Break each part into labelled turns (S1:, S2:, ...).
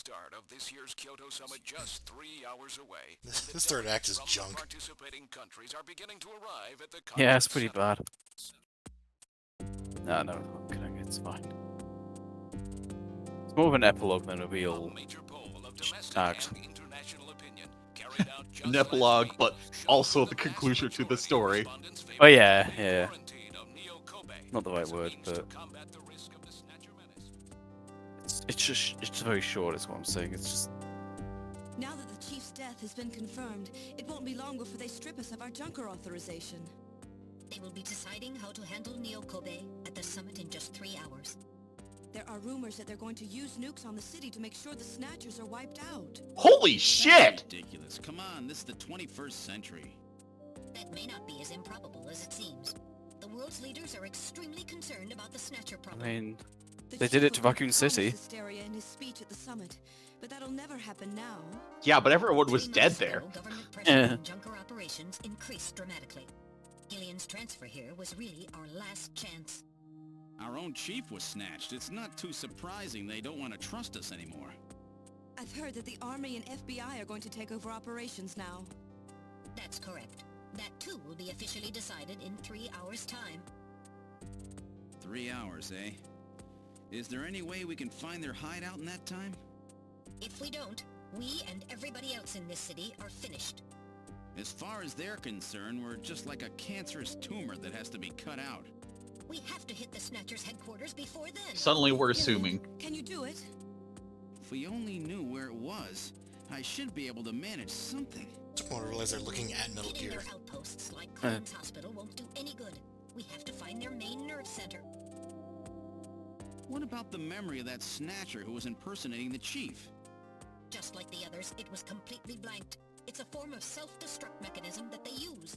S1: start of this year's Kyoto Summit just 3 hours away.
S2: This third act is junk.
S1: Participating countries are beginning to arrive at the
S3: Yeah, it's
S1: conference
S3: pretty
S1: center.
S3: bad. No, it's fine. It's more of an epilogue than a real
S1: Major poll of domestic
S3: act.
S1: and international opinion carried out just
S4: An
S1: last
S4: epilogue,
S1: week
S4: but
S1: shows
S4: also
S1: that
S4: the
S1: vast
S4: conclusion to the
S1: majority of
S4: story.
S1: respondents favor
S3: Oh yeah,
S1: the
S3: yeah.
S1: quarantine of Neo-Kobe
S3: Not the right
S1: as a
S3: word,
S1: means to
S3: but
S1: combat the risk of the Snatcher menace.
S3: it's very short. Is what I'm saying. It's just
S5: Now that the Chief's death has been confirmed, it won't be long before they strip us of our Junker authorization.
S6: They will be deciding how to handle Neo-Kobe at the summit in just 3 hours.
S5: There are rumors that they're going to use nukes on the city to make sure the Snatchers are wiped out.
S4: Holy shit!
S7: Ridiculous. Come on, this is the 21st century.
S6: That may not be as improbable as it seems. The world's leaders are extremely concerned about the Snatcher
S3: I
S6: problem.
S3: mean,
S5: The
S3: they
S5: Chief
S3: did it to
S5: openly
S3: Raccoon
S5: promised
S3: City.
S5: hysteria in his speech at the summit, but that'll never happen now.
S4: Yeah, but everyone was
S6: 3
S4: dead
S6: months
S4: there.
S6: ago, government pressure on Junker operations increased dramatically. Gillian's transfer here was really our last chance.
S7: Our own chief was snatched. It's not too surprising they don't want to trust us anymore.
S5: I've heard that the Army and FBI are going to take over operations now.
S6: That's correct. That too will be officially decided in 3 hours' time.
S7: 3 hours, eh? Is there any way we can find their hideout in that time?
S6: If we don't, we and everybody else in this city are finished.
S7: As far as they're concerned, we're just like a cancerous tumor that has to be cut out.
S6: We have to hit the Snatchers' headquarters before then.
S4: Suddenly we're
S5: Gillian,
S4: assuming.
S5: Can you do it?
S7: If we only knew where it was, I should be able to manage something.
S2: Took one to realize they're looking at Metal
S6: Hitting
S2: Gear.
S6: their outposts like Clarence Hospital won't do any good. We have to find their main nerve center.
S7: What about the memory of that Snatcher who was impersonating the chief?
S6: Just like the others, it was completely blanked. It's a form of self-destruct mechanism that they use.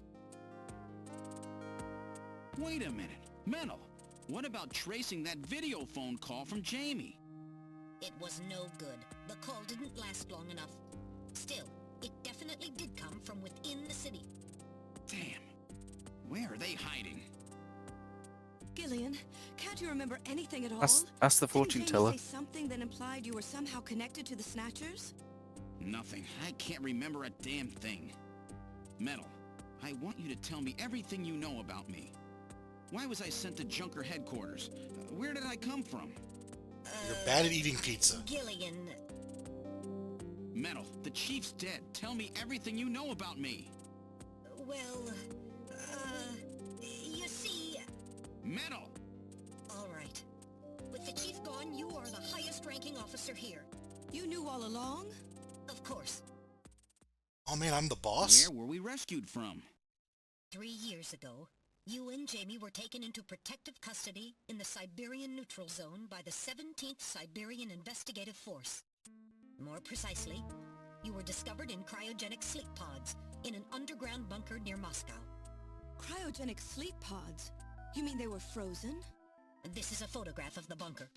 S7: Wait a minute. Mental. What about tracing that video phone call from Jamie?
S6: It was no good. The call didn't last long enough. Still, it definitely did come from within the city.
S7: Damn. Where are they hiding?
S5: Gillian, can't you remember anything at all?
S3: Ask the fortune
S5: Didn't
S3: teller.
S5: Jamie say something that implied you were somehow connected to the Snatchers?
S7: Nothing. I can't remember a damn thing. Metal, I want you to tell me everything you know about me. Why was I sent to Junker headquarters? Where did I come from?
S2: You're bad at eating pizza.
S6: Gillian...
S7: Metal, the chief's dead. Tell me everything you know about me.
S6: Well... you see...
S7: Metal!
S6: All right. With the chief gone, you are the highest-ranking officer here.
S5: You knew all along?
S6: Of course.
S2: Oh man, I'm the boss?
S7: Where were we rescued from?
S6: 3 years ago, you and Jamie were taken into protective custody in the Siberian Neutral Zone by the 17th Siberian Investigative Force. More precisely, you were discovered in cryogenic sleep pods in an underground bunker near Moscow.
S5: Cryogenic sleep pods? You mean they were frozen?
S6: This is a photograph of the bunker.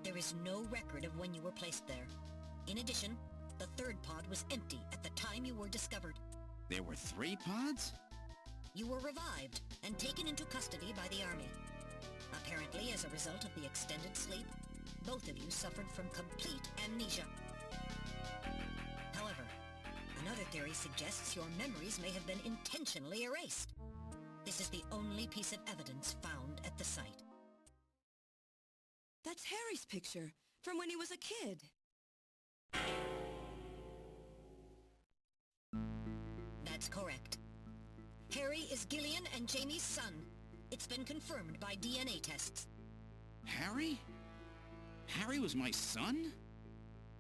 S6: There is no record of when you were placed there. In addition, the third pod was empty at the time you were discovered.
S7: There were 3 pods?
S6: You were revived and taken into custody by the army. Apparently, as a result of the extended sleep, both of you suffered from complete amnesia. However, another theory suggests your memories may have been intentionally erased. This is the only piece of evidence found at the site.
S5: That's Harry's picture, from when he was a kid.
S6: That's correct. Harry is Gillian and Jamie's son. It's been confirmed by DNA tests.
S7: Harry? Harry was my son?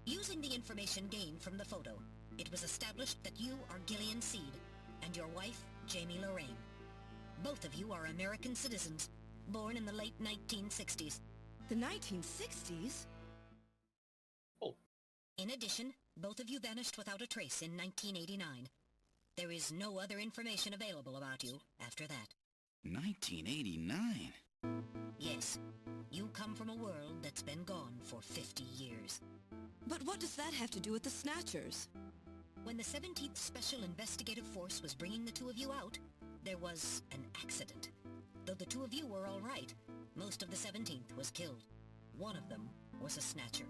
S6: Using the information gained from the photo, it was established that you are Gillian Seed, and your wife, Jamie Lorraine. Both of you are American citizens, born in the late 1960s.
S5: The 1960s?
S6: In addition, both of you vanished without a trace in 1989. There is no other information available about you after that.
S7: 1989?
S6: Yes, you come from a world that's been gone for 50 years.
S5: But what does that have to do with the Snatchers?
S6: When the 17th Special Investigative Force was bringing the two of you out, there was an accident. Though the two of you were all right, most of the 17th was killed. One of them was a Snatcher.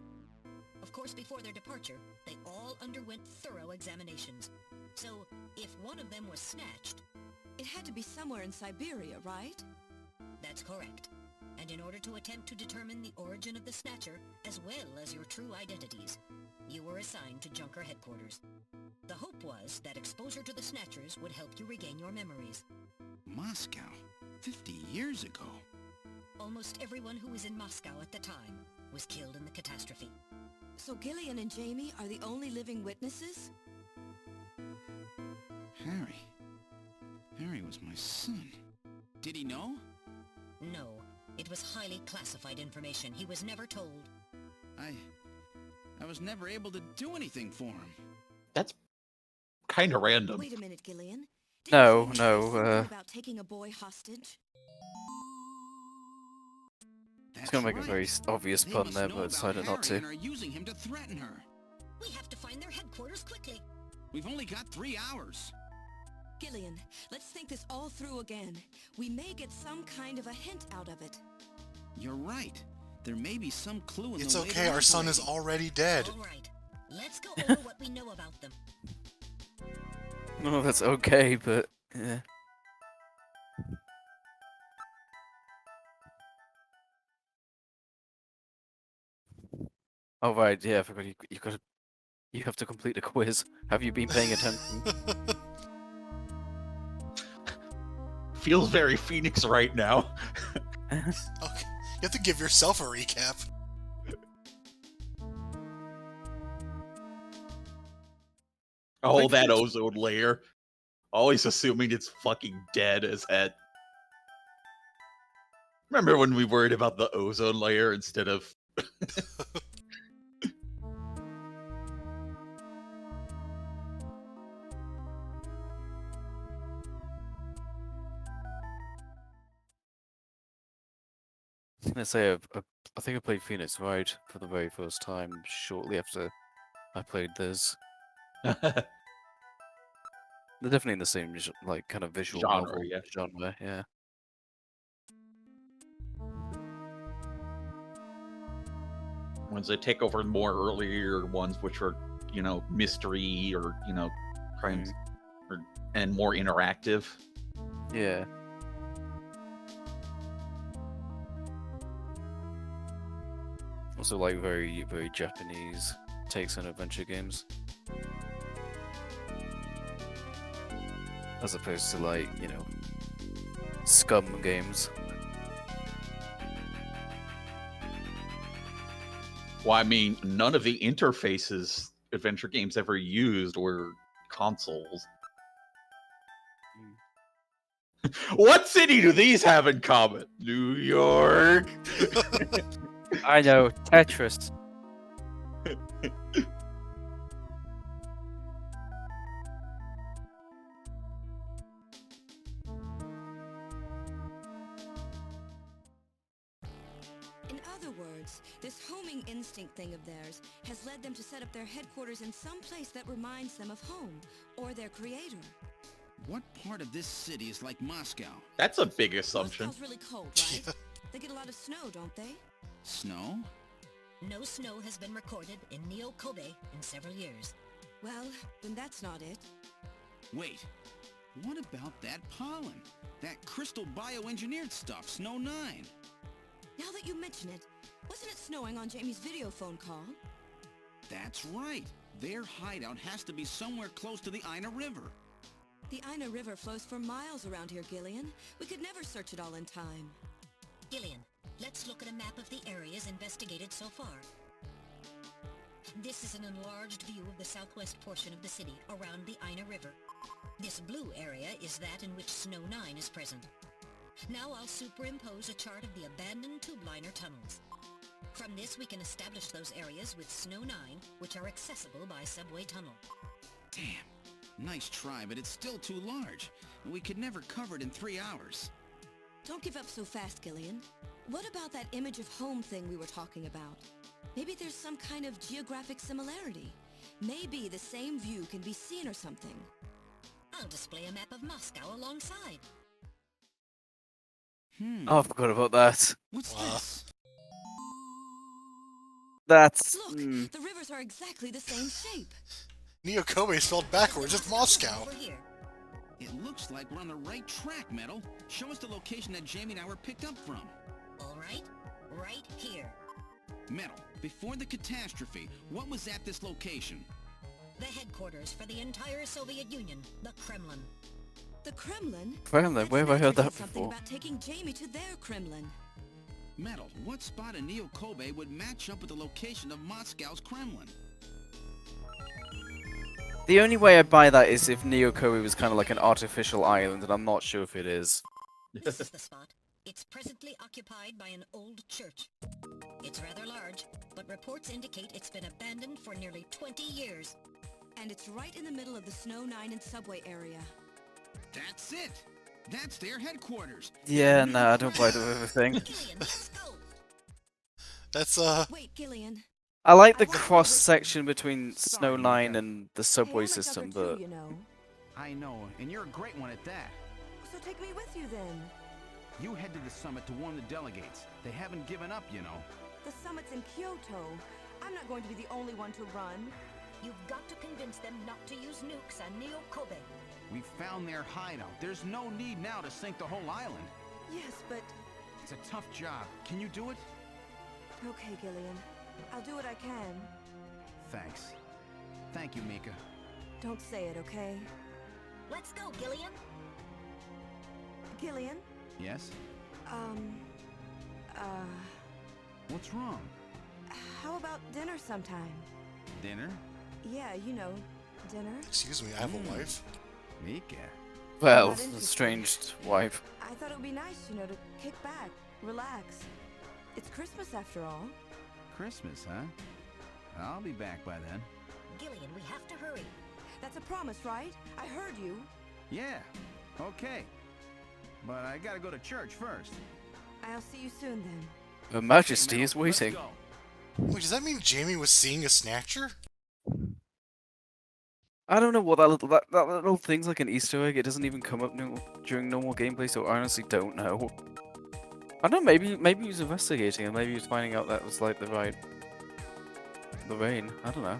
S6: Of course, before their departure, they all underwent thorough examinations. So, if one of them was snatched...
S5: It had to be somewhere in Siberia, right?
S6: That's correct. And in order to attempt to determine the origin of the Snatcher, as well as your true identities, you were assigned to Junker headquarters. The hope was that exposure to the Snatchers would help you regain your memories.
S7: Moscow? 50 years ago?
S6: Almost everyone who was in Moscow at the time was killed in the catastrophe.
S5: So Gillian and Jamie are the only living witnesses?
S7: Harry. Harry was my son. Did he know?
S6: No. It was highly classified information. He was never told.
S7: I was never able to do anything for him.
S4: That's kind of random.
S5: Wait a minute, Gillian.
S3: No,
S5: Didn't you
S3: no,
S5: say something about taking a boy hostage?
S3: I was gonna make a
S7: That's
S3: very
S7: right.
S3: obvious
S7: They
S3: pun
S7: must
S3: there,
S7: know
S3: but
S7: about
S3: decided not
S7: Harry
S3: to.
S7: and are using him to threaten her.
S6: We have to find their headquarters quickly.
S7: We've only got 3 hours.
S5: Gillian, let's think this all through again. We may get some kind of a hint out of it.
S7: You're right. There may be some clue in
S2: It's
S7: the way
S2: okay,
S7: they're
S2: our son is
S7: operating.
S2: already dead.
S6: All right. Let's go over what we know about them.
S3: No, that's okay, but yeah. Oh right, yeah, I forgot you have to complete a quiz. Have you been paying attention?
S4: Feels very Phoenix right now.
S2: Okay. You have to give yourself a recap.
S4: Oh,
S3: Like
S4: that
S3: it's-
S4: ozone layer. Always assuming it's fucking dead as head. Remember when we worried about the ozone layer instead of...
S3: I say I think I played Phoenix Wright for the very first time shortly after I played this. They're definitely in the same like kind of visual
S4: Genre,
S3: novel
S4: yeah.
S3: genre, yeah.
S4: Ones that take over more earlier ones, which are, you know, mystery or, you know, crimes, and more interactive.
S3: Yeah. Also like very Japanese takes on adventure games. As opposed to like, you know, Scum games.
S4: Well, I mean, none of the interfaces adventure games ever used were consoles. What city do these have in common? New York.
S3: I know, Tetris.
S5: In other words, this homing instinct thing of theirs has led them to set up their headquarters in some place that reminds them of home, or their creator.
S7: What part of this city is like Moscow?
S4: That's a big assumption.
S5: Moscow's really cold, right? They get a lot of snow, don't they?
S7: Snow?
S6: No snow has been recorded in Neo-Kobe in several years.
S5: Well, then that's not it.
S7: Wait, what about that pollen? That crystal bioengineered stuff, Snow 9?
S5: Now that you mention it, wasn't it snowing on Jamie's video phone call?
S7: That's right. Their hideout has to be somewhere close to the Ina River.
S5: The Ina River flows for miles around here, Gillian. We could never search it all in time.
S6: Gillian, let's look at a map of the areas investigated so far. This is an enlarged view of the southwest portion of the city around the Ina River. This blue area is that in which Snow 9 is present. Now I'll superimpose a chart of the abandoned tube liner tunnels. From this we can establish those areas with Snow 9, which are accessible by subway tunnel.
S7: Damn. Nice try, but it's still too large. We could never cover it in 3 hours.
S5: Don't give up so fast, Gillian. What about that image of home thing we were talking about? Maybe there's some kind of geographic similarity. Maybe the same view can be seen or something.
S6: I'll display a map of Moscow alongside.
S3: Oh, I forgot about that.
S7: What's
S2: Wow.
S7: this?
S3: That's...
S5: Look, the rivers are exactly the same shape.
S2: Neo Kobe is spelled backwards. It's Moscow.
S6: Over here.
S7: It looks like we're on the right track, Metal. Show us the location that Jamie and I were picked up from.
S6: All right. Right here.
S7: Metal, before the catastrophe, what was at this location?
S6: The headquarters for the entire Soviet Union, the Kremlin.
S5: The Kremlin?
S3: Kremlin, where have I heard
S5: Snatcher
S3: that
S5: said something
S3: before?
S5: about taking Jamie to their Kremlin.
S7: Metal, what spot in Neo Kobe would match up with the location of Moscow's Kremlin?
S3: The only way I'd buy that is if Neo Kobe was kind of like an artificial island, and I'm not sure if it is.
S6: This is the spot. It's presently occupied by an old church. It's rather large, but reports indicate it's been abandoned for nearly 20 years.
S5: And it's right in the middle of the Snow 9 and subway area.
S7: That's it! That's their headquarters!
S3: Yeah, nah, I don't buy the river thing.
S6: Gillian, let's go!
S2: That's,
S5: Wait, Gillian.
S3: I like the
S5: I want to
S3: cross
S5: listen.
S3: section between Snow
S7: Sorry,
S3: 9
S7: Mika.
S3: and the
S5: Hey,
S3: subway
S5: I'm a
S3: system,
S5: sucker
S3: but
S5: too, you know.
S8: I know, and you're a great one at that.
S5: So take me with you then.
S8: You head to the summit to warn the delegates. They haven't given up, you know.
S5: The summit's in Kyoto. I'm not going to be the only one to run.
S6: You've got to convince them not to use nukes on Neo Kobe.
S8: We found their hideout. There's no need now to sink the whole island.
S5: Yes, but...
S8: It's a tough job. Can you do it?
S5: Okay, Gillian. I'll do what I can.
S8: Thanks. Thank you, Mika.
S5: Don't say it, okay?
S6: Let's go, Gillian!
S5: Gillian?
S8: Yes? What's wrong?
S5: How about dinner sometime?
S8: Dinner?
S5: Yeah, you know, dinner.
S2: excuse me, I have a wife.
S8: Mika?
S3: well,
S5: not interested.
S3: estranged wife.
S5: I thought it would be nice, you know, to kick back, relax. It's Christmas after all.
S8: Christmas, huh? I'll be back by then.
S6: Gillian, we have to hurry.
S5: That's a promise, right? I heard you.
S8: Yeah, okay. But I gotta go to church first.
S5: I'll see you soon then.
S3: Her Majesty
S8: Metal,
S3: is
S8: let's
S3: waiting.
S8: go.
S2: Wait, does that mean Jamie was seeing a Snatcher?
S3: I don't know what that little thing's like an Easter egg. It doesn't even come up during normal gameplay, so I honestly don't know. I don't know. Maybe he was investigating, and maybe he was finding out that was like the rain. I don't know.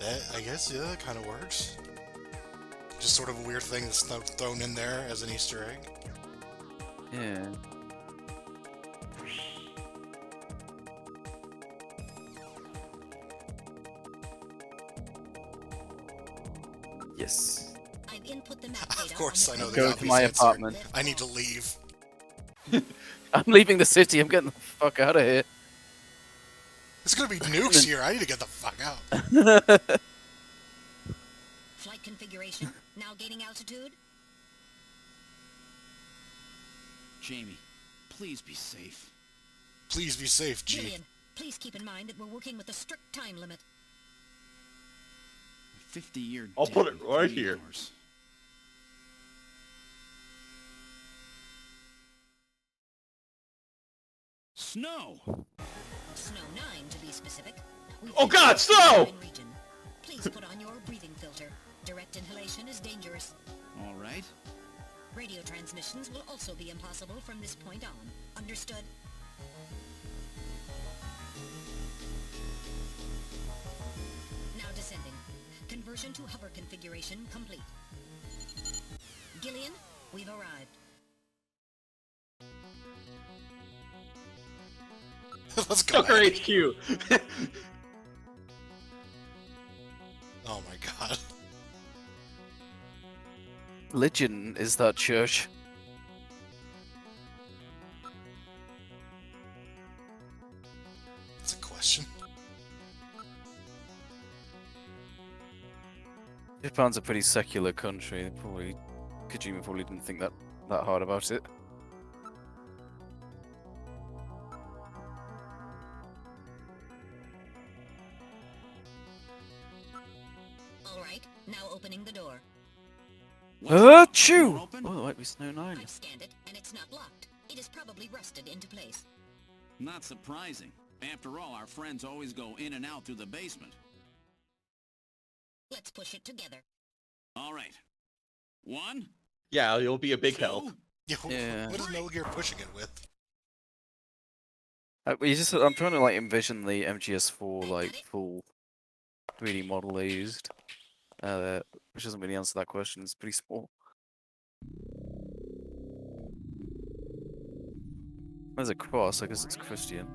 S2: That, I guess, yeah, that kind of works. Just sort of a weird thing that's thrown in there as an Easter egg.
S3: Yeah. Yes.
S6: I've input the map data.
S2: Of course, I
S6: on
S2: know
S6: the
S2: the
S3: Go
S2: obvious
S3: to my
S2: answer.
S3: apartment.
S2: I need to leave.
S3: I'm leaving the city. I'm getting the fuck out of here.
S2: There's gonna be nukes here. I need to get the fuck out.
S6: Flight configuration, now gaining altitude.
S7: Jamie, please be safe.
S2: Please be safe, G.
S6: Gillian, please keep in mind that we're working with a strict time limit.
S7: 50-year
S4: I'll put
S7: debt
S4: it
S7: in
S4: right
S7: 3
S4: here.
S7: hours. Snow!
S6: Snow 9, to be specific. We've
S4: Oh God,
S6: entered the
S4: snow!
S6: Southern region. Please put on your breathing filter. Direct inhalation is dangerous.
S7: All right.
S6: Radio transmissions will also be impossible from this point on. Understood? Now descending. Conversion to hover configuration complete. Gillian, we've arrived.
S2: Let's go.
S4: Tucker
S2: Ed.
S4: HQ.
S2: Oh my god.
S3: Religion is that church.
S2: That's a question.
S3: Japan's a pretty secular country. Kojima probably didn't think that hard about it.
S6: All right, now opening the door.
S3: Achoo!
S7: Open?
S3: Oh, there might be Snow 9.
S6: I've scanned it, and it's not locked. It is probably rusted into place.
S7: Not surprising. After all, our friends always go in and out through the basement.
S6: Let's push it together.
S7: All right. 1,
S4: Yeah, you'll be a big
S7: 2,
S4: help.
S2: Yeah,
S3: Yeah.
S2: what is Metal Gear pushing it with?
S3: I'm trying to like envision the MGS4 like full 3D model they used, which doesn't really answer that question. It's pretty small. There's a cross. I guess it's Christian.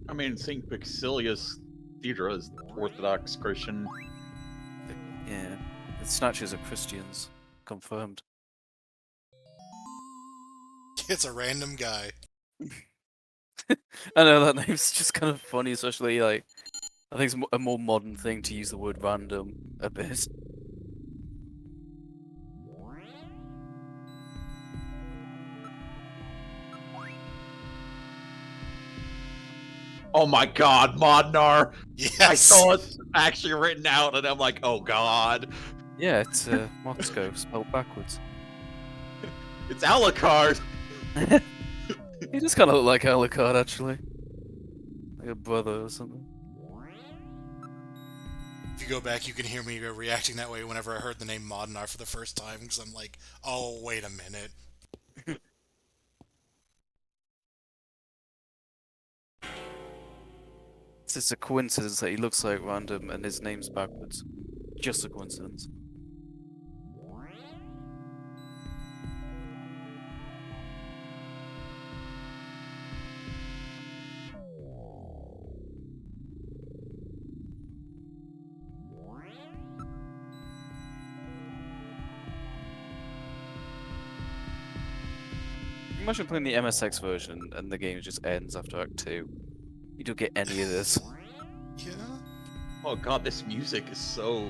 S4: I mean, St. Basilius Cathedral is Orthodox Christian.
S3: Yeah, the Snatchers are Christians. Confirmed.
S2: It's a random guy.
S3: I know that name's just kind of funny, especially like I think it's a more modern thing to use the word random a bit.
S4: Oh my god, Modnar!
S2: Yes.
S4: I saw it actually written out, and I'm like, oh god.
S3: Yeah, it's Moscow spelled backwards.
S4: It's Alucard!
S3: He does kind of look like Alucard, actually. Like a brother or something.
S2: If you go back, you can hear me reacting that way whenever I heard the name Modnar for the first time, because I'm like, oh, wait a minute.
S3: It's just a coincidence that he looks like random and his name's backwards. Just a coincidence. Imagine playing the MSX version and the game just ends after Act 2. You don't get any of this.
S2: Yeah?
S4: Oh god, this music is so...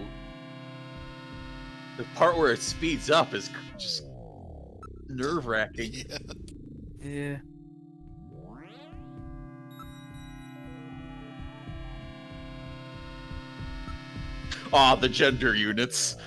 S4: The part where it speeds up is just nerve-wracking.
S2: Yeah.
S3: Yeah.
S4: Aw, the gender units.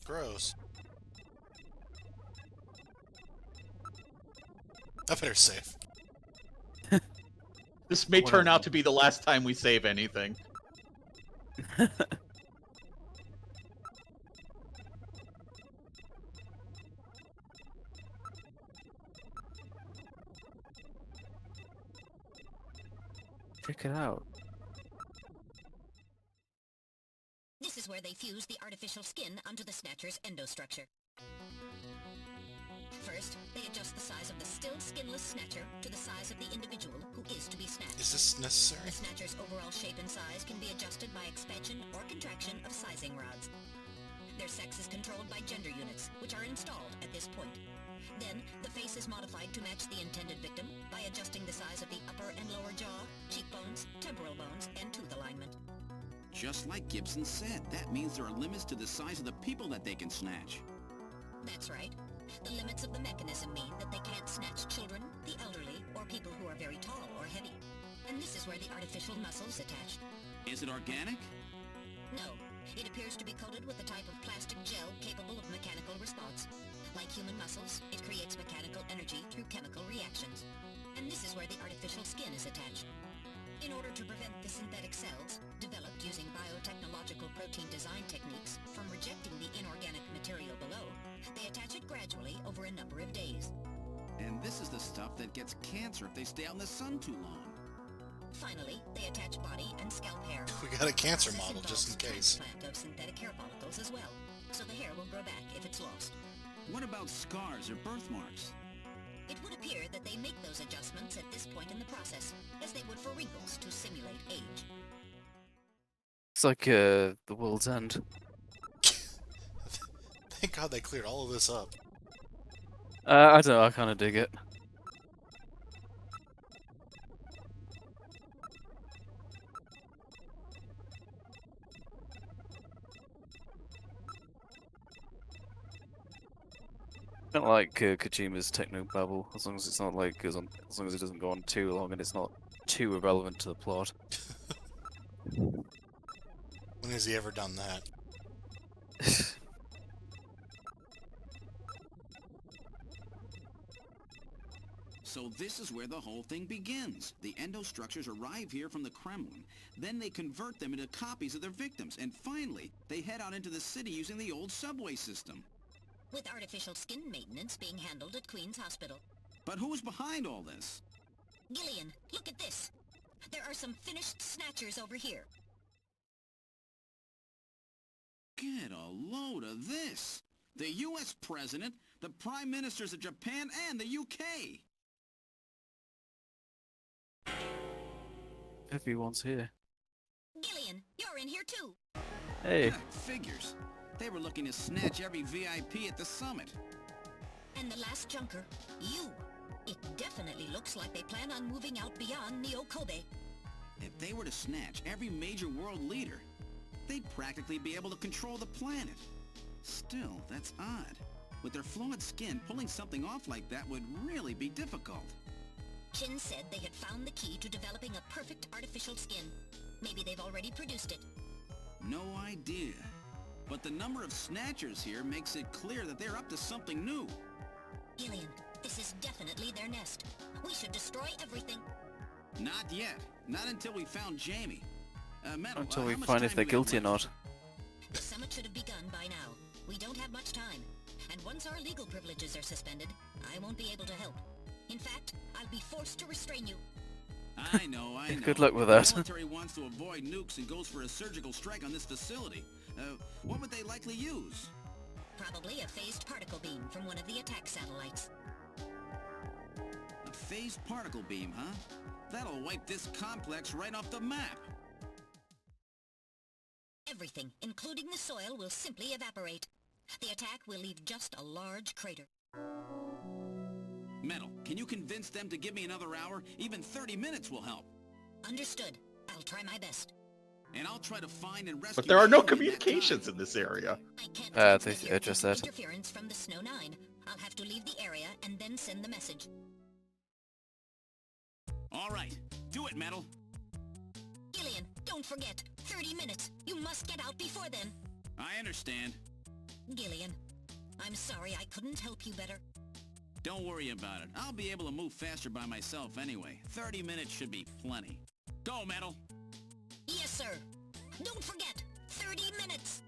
S2: Gross. I better save.
S4: This may turn out to be the last time we save anything.
S3: Check it out.
S6: This is where they fuse the artificial skin onto the Snatcher's endostructure. First, they adjust the size of the still skinless Snatcher to the size of the individual who is to be snatched.
S2: Is this necessary?
S6: The Snatcher's overall shape and size can be adjusted by expansion or contraction of sizing rods. Their sex is controlled by gender units, which are installed at this point. Then, the face is modified to match the intended victim by adjusting the size of the upper and lower jaw, cheekbones, temporal bones, and tooth alignment.
S7: Just like Gibson said, that means there are limits to the size of the people that they can snatch.
S6: That's right. The limits of the mechanism mean that they can't snatch children, the elderly, or people who are very tall or heavy. And this is where the artificial muscle's attached.
S7: Is it organic?
S6: No. It appears to be coated with a type of plastic gel capable of mechanical response. Like human muscles, it creates mechanical energy through chemical reactions. And this is where the artificial skin is attached. In order to prevent the synthetic cells, developed using biotechnological protein design techniques, from rejecting the inorganic material below, they attach it gradually over a number of days.
S7: And this is the stuff that gets cancer if they stay out in the sun too long.
S6: Finally, they attach body and scalp hair.
S2: We got a cancer
S6: Process
S2: model just in
S6: involves
S2: case.
S6: transplant of synthetic hair follicles as well, so the hair will grow back if it's lost.
S7: What about scars or birthmarks?
S6: It would appear that they make those adjustments at this point in the process, as they would for wrinkles to simulate age.
S3: It's like the world's end.
S2: Thank God they cleared all of this up.
S3: I don't know, I kind of dig it. I don't like Kojima's techno babble, as long as it's not like as long as it doesn't go on too long and it's not too irrelevant to the plot.
S2: When has he ever done that?
S7: So this is where the whole thing begins. The endostructures arrive here from the Kremlin. Then they convert them into copies of their victims. And finally, they head out into the city using the old subway system.
S6: With artificial skin maintenance being handled at Queen's Hospital.
S7: But who's behind all this?
S6: Gillian, look at this. There are some finished snatchers over here.
S7: Get a load of this. The U.S. President, the Prime Ministers of Japan, and the U.K.
S3: Everyone's here.
S6: Gillian, you're in here too.
S3: Hey.
S7: Figures. They were looking to snatch every VIP at the summit.
S6: And the last junker, you. It definitely looks like they plan on moving out beyond Neo Kobe.
S7: If they were to snatch every major world leader, they'd practically be able to control the planet. Still, that's odd. With their flawed skin, pulling something off like that would really be difficult.
S6: Shin said they had found the key to developing a perfect artificial skin. Maybe they've already produced it.
S7: No idea. But the number of snatchers here makes it clear that they're up to something new.
S6: Gillian, this is definitely their nest. We should destroy everything.
S7: Not yet. Not until we found Jamie. Metal,
S3: Until we
S7: how much
S3: find if
S7: time
S3: they're
S7: do we have
S3: guilty or
S7: left?
S3: not.
S6: The summit should have begun by now. We don't have much time. And once our legal privileges are suspended, I won't be able to help. In fact, I'll be forced to restrain you.
S7: I know, I know.
S3: Good luck with
S7: The
S3: that.
S7: military wants to avoid nukes and goes for a surgical strike on this facility. What would they likely use?
S6: Probably a phased particle beam from one of the attack satellites.
S7: A phased particle beam, huh? That'll wipe this complex right off the map.
S6: Everything, including the soil, will simply evaporate. The attack will leave just a large crater.
S7: Metal, can you convince them to give me another hour? Even 30 minutes will help.
S6: Understood. I'll try my best.
S7: And I'll try to find and rescue
S4: But there are no
S7: Jamie in that
S4: communications
S7: time.
S4: in this area.
S6: I can't
S3: They
S6: transmit here
S3: address
S6: due to
S3: that.
S6: interference from the Snow 9. I'll have to leave the area and then send the message.
S7: All right, do it, Metal.
S6: Gillian, don't forget. 30 minutes. You must get out before then.
S7: I understand.
S6: Gillian, I'm sorry I couldn't help you better.
S7: Don't worry about it. I'll be able to move faster by myself anyway. 30 minutes should be plenty. Go, Metal.
S6: Yes, sir. Don't forget. 30 minutes.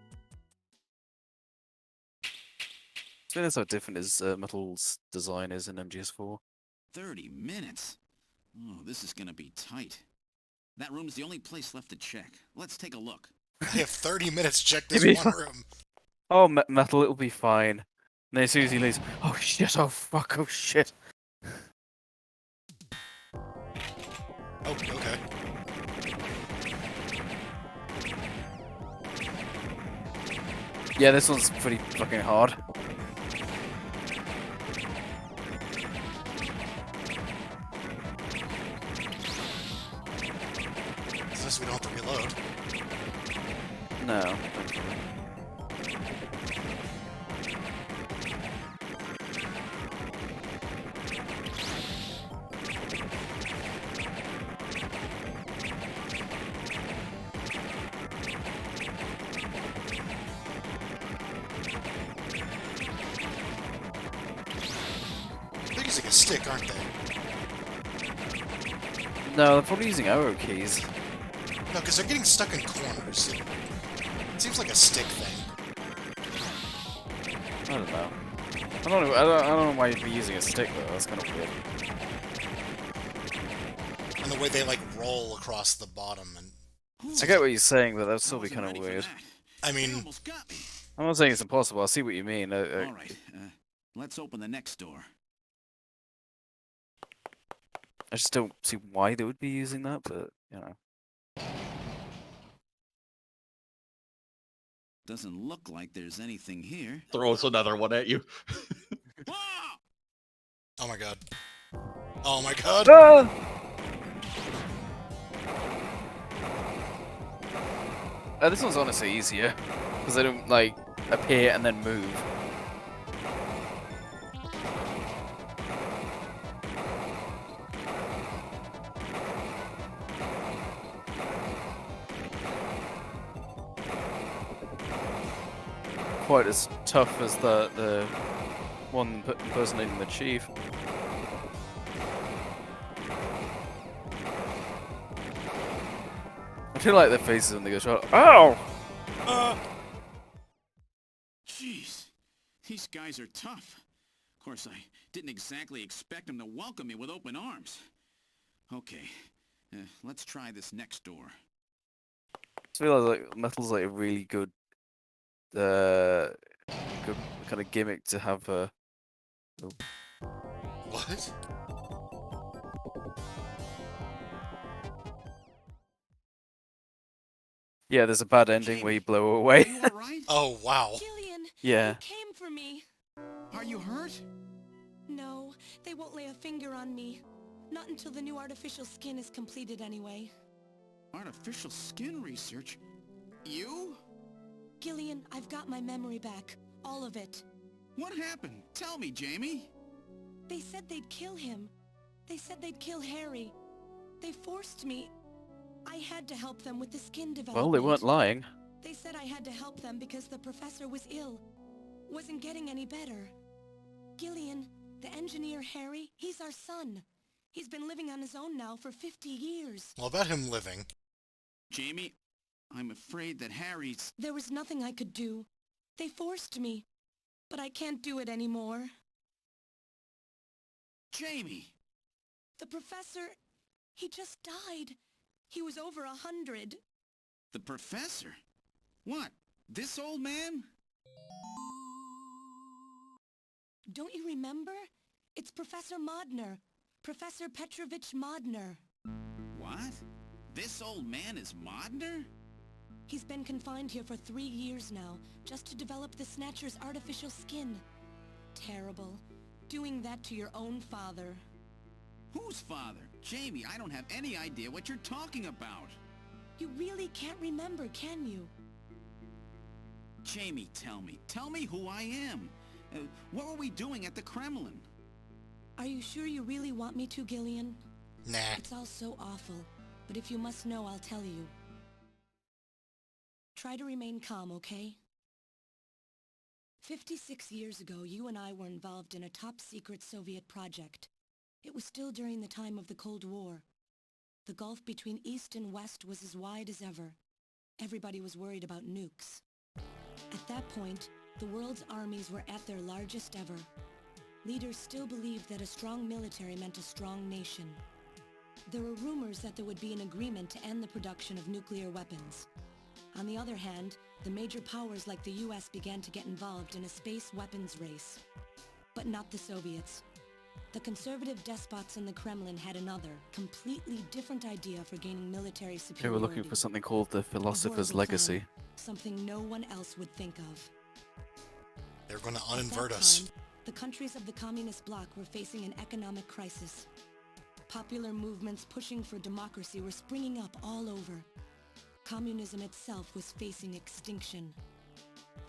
S3: I think that's how different his Metal's design is in MGS4.
S7: 30 minutes? Oh, this is gonna be tight. That room's the only place left to check. Let's take a look.
S2: I have 30 minutes to check this
S3: Maybe-
S2: one room.
S3: Oh, Metal, it'll be fine. And then as soon as he leaves, oh shit, oh fuck, oh shit.
S2: Oh, okay.
S3: Yeah, this one's pretty fucking hard.
S2: Since we don't have to reload.
S3: No.
S2: They're using a stick, aren't they?
S3: No, they're probably using arrow keys.
S2: No, because they're getting stuck in corners. It seems like a stick thing.
S3: I don't know. I don't know why you'd be using a stick though, that's kind of weird.
S2: And the way they, like, roll across the bottom. And
S3: I get what you're saying, but that'd still
S7: I
S3: be
S7: wasn't
S3: kind of
S7: ready for
S3: weird.
S7: that.
S2: I
S7: They
S2: mean,
S7: almost got me.
S3: I'm not saying it's impossible, I see what you mean.
S7: All right, let's open the next door.
S3: I just don't see why they would be using that, but, you know.
S7: Doesn't look like there's anything here.
S4: Throws another one at you.
S7: Ah!
S2: Oh my god. Oh my god!
S3: Ah! This one's honestly easier because they don't like appear and then move. Quite as tough as the one impersonating the chief. I feel like their faces when they go shot. Ow!
S7: Jeez, these guys are tough. Of course, I didn't exactly expect them to welcome me with open arms. Okay, let's try this next door.
S3: I feel like metal's like a really good kind of gimmick to have a.
S2: What?
S3: Yeah, there's a bad ending where you blow away.
S7: Are you all right?
S2: Oh, wow.
S5: Gillian,
S3: Yeah.
S5: you came for me.
S7: Are you hurt?
S5: No, they won't lay a finger on me. Not until the new artificial skin is completed anyway.
S7: Artificial skin research? You?
S5: Gillian, I've got my memory back. All of it.
S7: What happened? Tell me, Jamie.
S5: They said they'd kill him. They said they'd kill Harry. They forced me. I had to help them with the skin development.
S3: Well, they weren't lying.
S5: They said I had to help them because the professor was ill. Wasn't getting any better. Gillian, the engineer Harry, he's our son. He's been living on his own now for 50 years.
S2: Well, about him living.
S7: Jamie, I'm afraid that Harry's...
S5: There was nothing I could do. They forced me. But I can't do it anymore.
S7: Jamie!
S5: The professor, he just died. He was over 100.
S7: The professor? What? This old man?
S5: Don't you remember? It's Professor Modner. Professor Petrovich Modner.
S7: What? This old man is Modner?
S5: He's been confined here for 3 years now, just to develop the Snatcher's artificial skin. Terrible. Doing that to your own father.
S7: Whose father? Jamie, I don't have any idea what you're talking about.
S5: You really can't remember, can you?
S7: Jamie, tell me. Tell me who I am. What were we doing at the Kremlin?
S5: Are you sure you really want me to, Gillian?
S2: Nah.
S5: It's all so awful, but if you must know, I'll tell you. Try to remain calm, okay? 56 years ago, you and I were involved in a top-secret Soviet project. It was still during the time of the Cold War. The gulf between East and West was as wide as ever. Everybody was worried about nukes. At that point, the world's armies were at their largest ever. Leaders still believed that a strong military meant a strong nation. There were rumors that there would be an agreement to end the production of nuclear weapons. On the other hand, the major powers like the US began to get involved in a space weapons race. But not the Soviets. The conservative despots in the Kremlin had another, completely different idea for gaining military
S3: They
S5: superiority.
S3: were looking for something called the
S5: A
S3: Philosopher's
S5: horrible
S3: Legacy.
S5: plan, something no one else would think of.
S2: They're going to
S5: At that
S2: uninvert us.
S5: time, the countries of the communist bloc were facing an economic crisis. Popular movements pushing for democracy were springing up all over. Communism itself was facing extinction.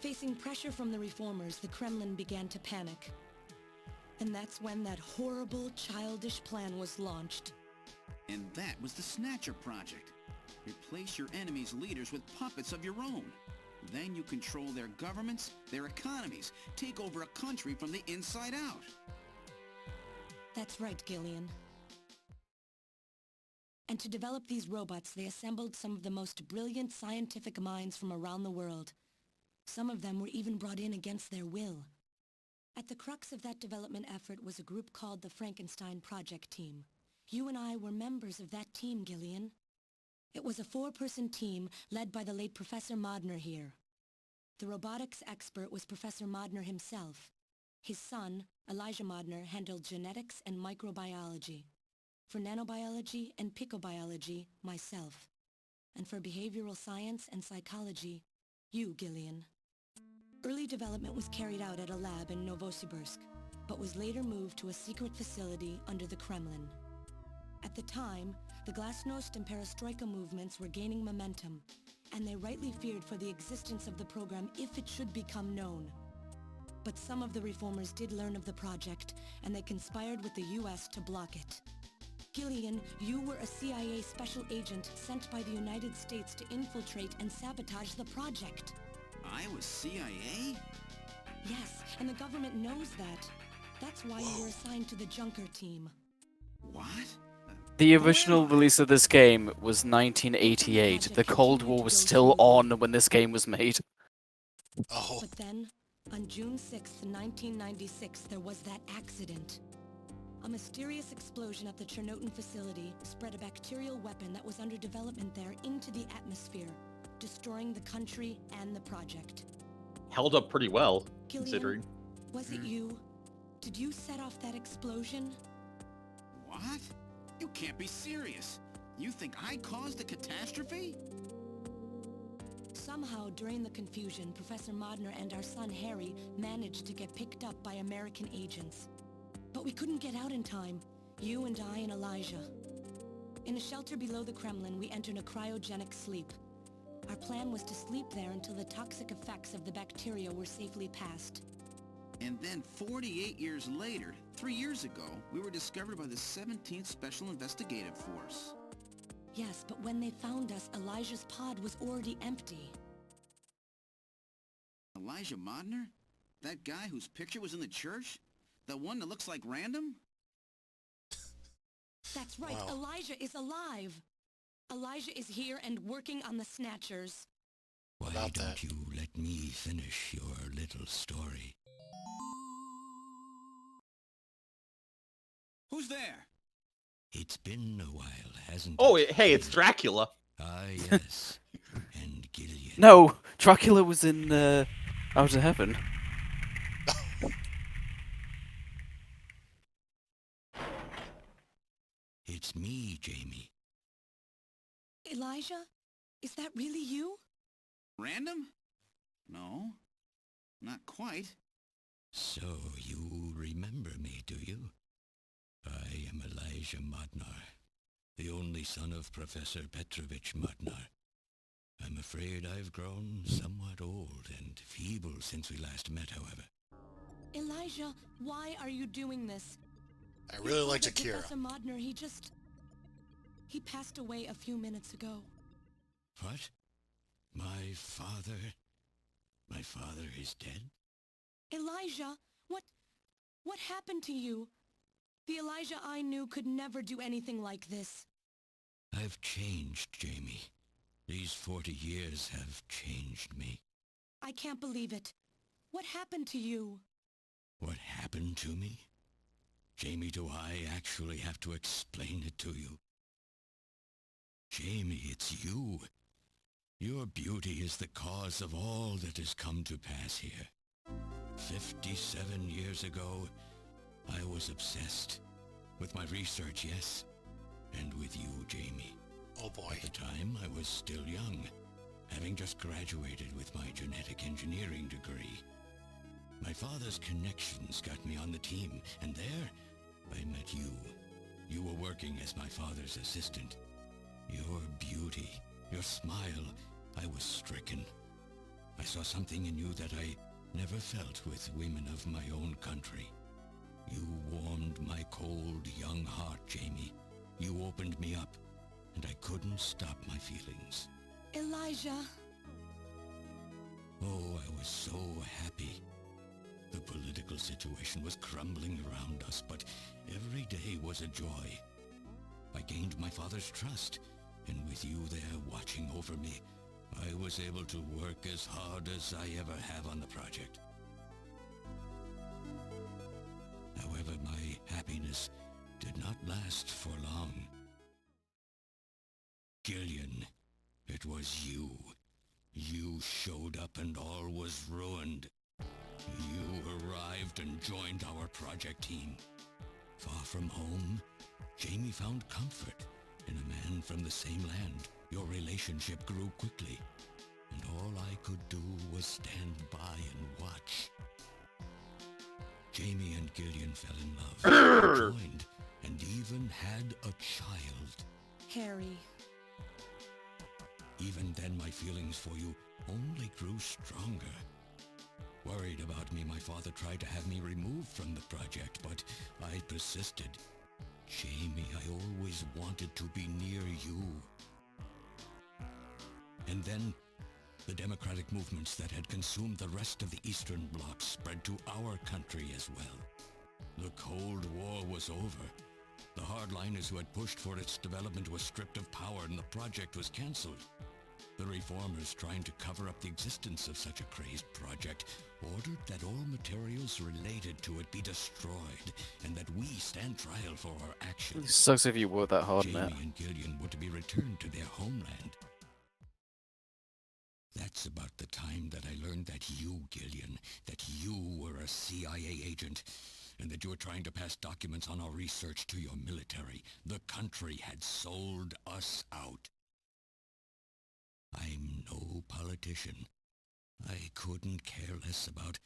S5: Facing pressure from the reformers, the Kremlin began to panic. And that's when that horrible, childish plan was launched.
S7: And that was the Snatcher Project. Replace your enemy's leaders with puppets of your own. Then you control their governments, their economies, take over a country from the inside out.
S5: That's right, Gillian. And to develop these robots, they assembled some of the most brilliant scientific minds from around the world. Some of them were even brought in against their will. At the crux of that development effort was a group called the Frankenstein Project Team. You and I were members of that team, Gillian. It was a 4-person team led by the late Professor Modner here. The robotics expert was Professor Modner himself. His son, Elijah Modner, handled genetics and microbiology. For nanobiology and picobiology, myself. And for behavioral science and psychology, you, Gillian. Early development was carried out at a lab in Novosibirsk, but was later moved to a secret facility under the Kremlin. At the time, the Glasnost and Perestroika movements were gaining momentum, and they rightly feared for the existence of the program if it should become known. But some of the reformers did learn of the project, and they conspired with the US to block it. Gillian, you were a CIA special agent sent by the United States to infiltrate and sabotage the project.
S7: I was CIA?
S5: Yes, and the government knows that. That's why you were assigned to the Junker team.
S7: What?
S3: The original release of this game was 1988. The Cold War was still on when this game was made.
S2: Oh,
S5: But then, on June 6th, 1996, there was that accident. A mysterious explosion at the Chernobyl facility spread a bacterial weapon that was under development there into the atmosphere, destroying the country and the project.
S4: Held up pretty well,
S5: Gillian,
S4: considering.
S5: was it you? Did you set off that explosion?
S7: What? You can't be serious. You think I caused the catastrophe?
S5: Somehow, during the confusion, Professor Modner and our son Harry managed to get picked up by American agents. But we couldn't get out in time, you and I and Elijah. In a shelter below the Kremlin, we entered a cryogenic sleep. Our plan was to sleep there until the toxic effects of the bacteria were safely passed.
S7: And then 48 years later, 3 years ago, we were discovered by the 17th Special Investigative Force.
S5: Yes, but when they found us, Elijah's pod was already empty.
S7: Elijah Modner? That guy whose picture was in the church? The one that looks like Random?
S5: That's right,
S2: Wow.
S5: Elijah is alive! Elijah is here and working on the Snatchers.
S9: Why
S2: About
S9: don't
S2: that.
S9: you let me finish your little story?
S7: Who's there?
S9: It's been a while, hasn't
S4: Oh,
S9: it?
S4: hey, it's Dracula.
S9: Ah, yes. And Gillian.
S3: No, Dracula was in Out of Heaven.
S9: It's me, Jamie.
S5: Elijah? Is that really you?
S7: Random? No. Not quite.
S9: So, you remember me, do you? I am Elijah Modnar, the only son of Professor Petrovich Modnar. I'm afraid I've grown somewhat old and feeble since we last met, however.
S5: Elijah, why are you doing this?
S2: I really liked
S5: Father,
S2: Akira.
S5: Professor Modner, he passed away a few minutes ago.
S9: What? My father? My father is dead?
S5: Elijah, what happened to you? The Elijah I knew could never do anything like this.
S9: I've changed, Jamie. These 40 years have changed me.
S5: I can't believe it. What happened to you?
S9: What happened to me? Jamie, do I actually have to explain it to you? Jamie, it's you. Your beauty is the cause of all that has come to pass here. 57 years ago, I was obsessed. With my research, yes. And with you, Jamie.
S2: Oh boy.
S9: At the time, I was still young, having just graduated with my genetic engineering degree. My father's connections got me on the team, and there, I met you. You were working as my father's assistant. Your beauty, your smile, I was stricken. I saw something in you that I never felt with women of my own country. You warmed my cold, young heart, Jamie. You opened me up, and I couldn't stop my feelings.
S5: Elijah.
S9: Oh, I was so happy. The political situation was crumbling around us, but every day was a joy. I gained my father's trust, and with you there watching over me, I was able to work as hard as I ever have on the project. However, my happiness did not last for long. Gillian, it was you. You showed up and all was ruined. You arrived and joined our project team. Far from home, Jamie found comfort in a man from the same land. Your relationship grew quickly, and all I could do was stand by and watch. Jamie and Gillian fell in love, joined, and even had a child.
S5: Harry.
S9: Even then, my feelings for you only grew stronger. Worried about me, my father tried to have me removed from the project, but I persisted. Jamie, I always wanted to be near you. And then, the democratic movements that had consumed the rest of the Eastern Bloc spread to our country as well. The Cold War was over. The hardliners who had pushed for its development were stripped of power and the project was cancelled. The reformers, trying to cover up the existence of such a crazed project, ordered that all materials related to it be destroyed and that we stand trial for our
S3: It
S9: actions.
S3: sucks if you work that hard on
S9: Jamie
S3: it.
S9: and Gillian were to be returned to their homeland. That's about the time that I learned that you, Gillian, that you were a CIA agent, and that you were trying to pass documents on our research to your military. The country had sold us out. I'm no politician. I couldn't care less about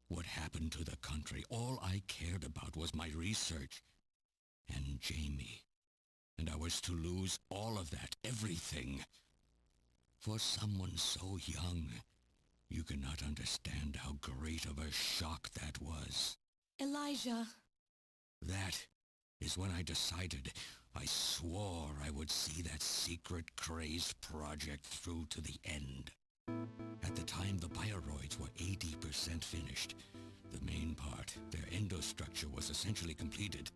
S9: what happened to the country. All I cared about was my research and Jamie. And I was to lose all of that, everything. For someone so young, you cannot understand how great of a shock that was.
S5: Elijah.
S9: That is when I decided, I swore I would see that secret crazed project through to the end. At the time, the bioroids were 80% finished. The main part, their endostructure, was essentially completed.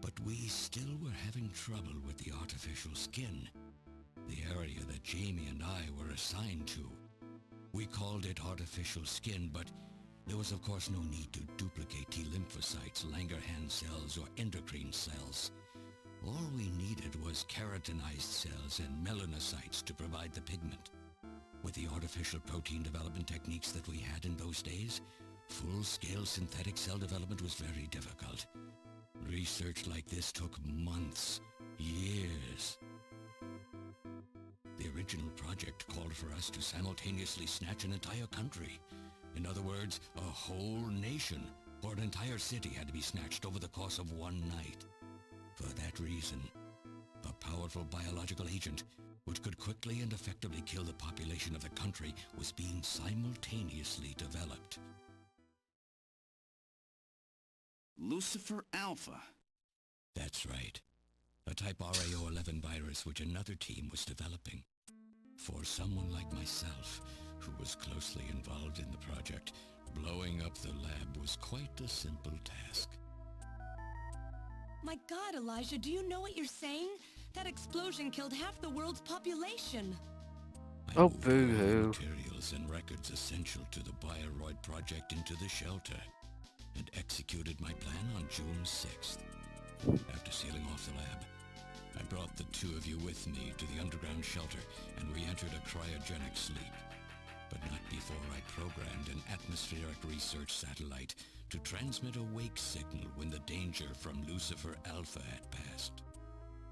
S9: But we still were having trouble with the artificial skin, the area that Jamie and I were assigned to. We called it artificial skin, but there was of course no need to duplicate T lymphocytes, Langerhans cells, or endocrine cells. All we needed was keratinized cells and melanocytes to provide the pigment. With the artificial protein development techniques that we had in those days, full-scale synthetic cell development was very difficult. Research like this took months, years. The original project called for us to simultaneously snatch an entire country. In other words, a whole nation, or an entire city, had to be snatched over the course of one night. For that reason, a powerful biological agent, which could quickly and effectively kill the population of the country, was being simultaneously developed.
S7: Lucifer Alpha.
S9: That's right. A type RAO11 virus which another team was developing. For someone like myself, who was closely involved in the project, blowing up the lab was quite a simple task.
S5: My God, Elijah, do you know what you're saying? That explosion killed half the world's population.
S9: I
S3: Oh,
S9: moved all the
S3: boo-hoo.
S9: materials and records essential to the Bioroid project into the shelter and executed my plan on June 6th. After sealing off the lab, I brought the two of you with me to the underground shelter, and we entered a cryogenic sleep. But not before I programmed an atmospheric research satellite to transmit a wake signal when the danger from Lucifer Alpha had passed.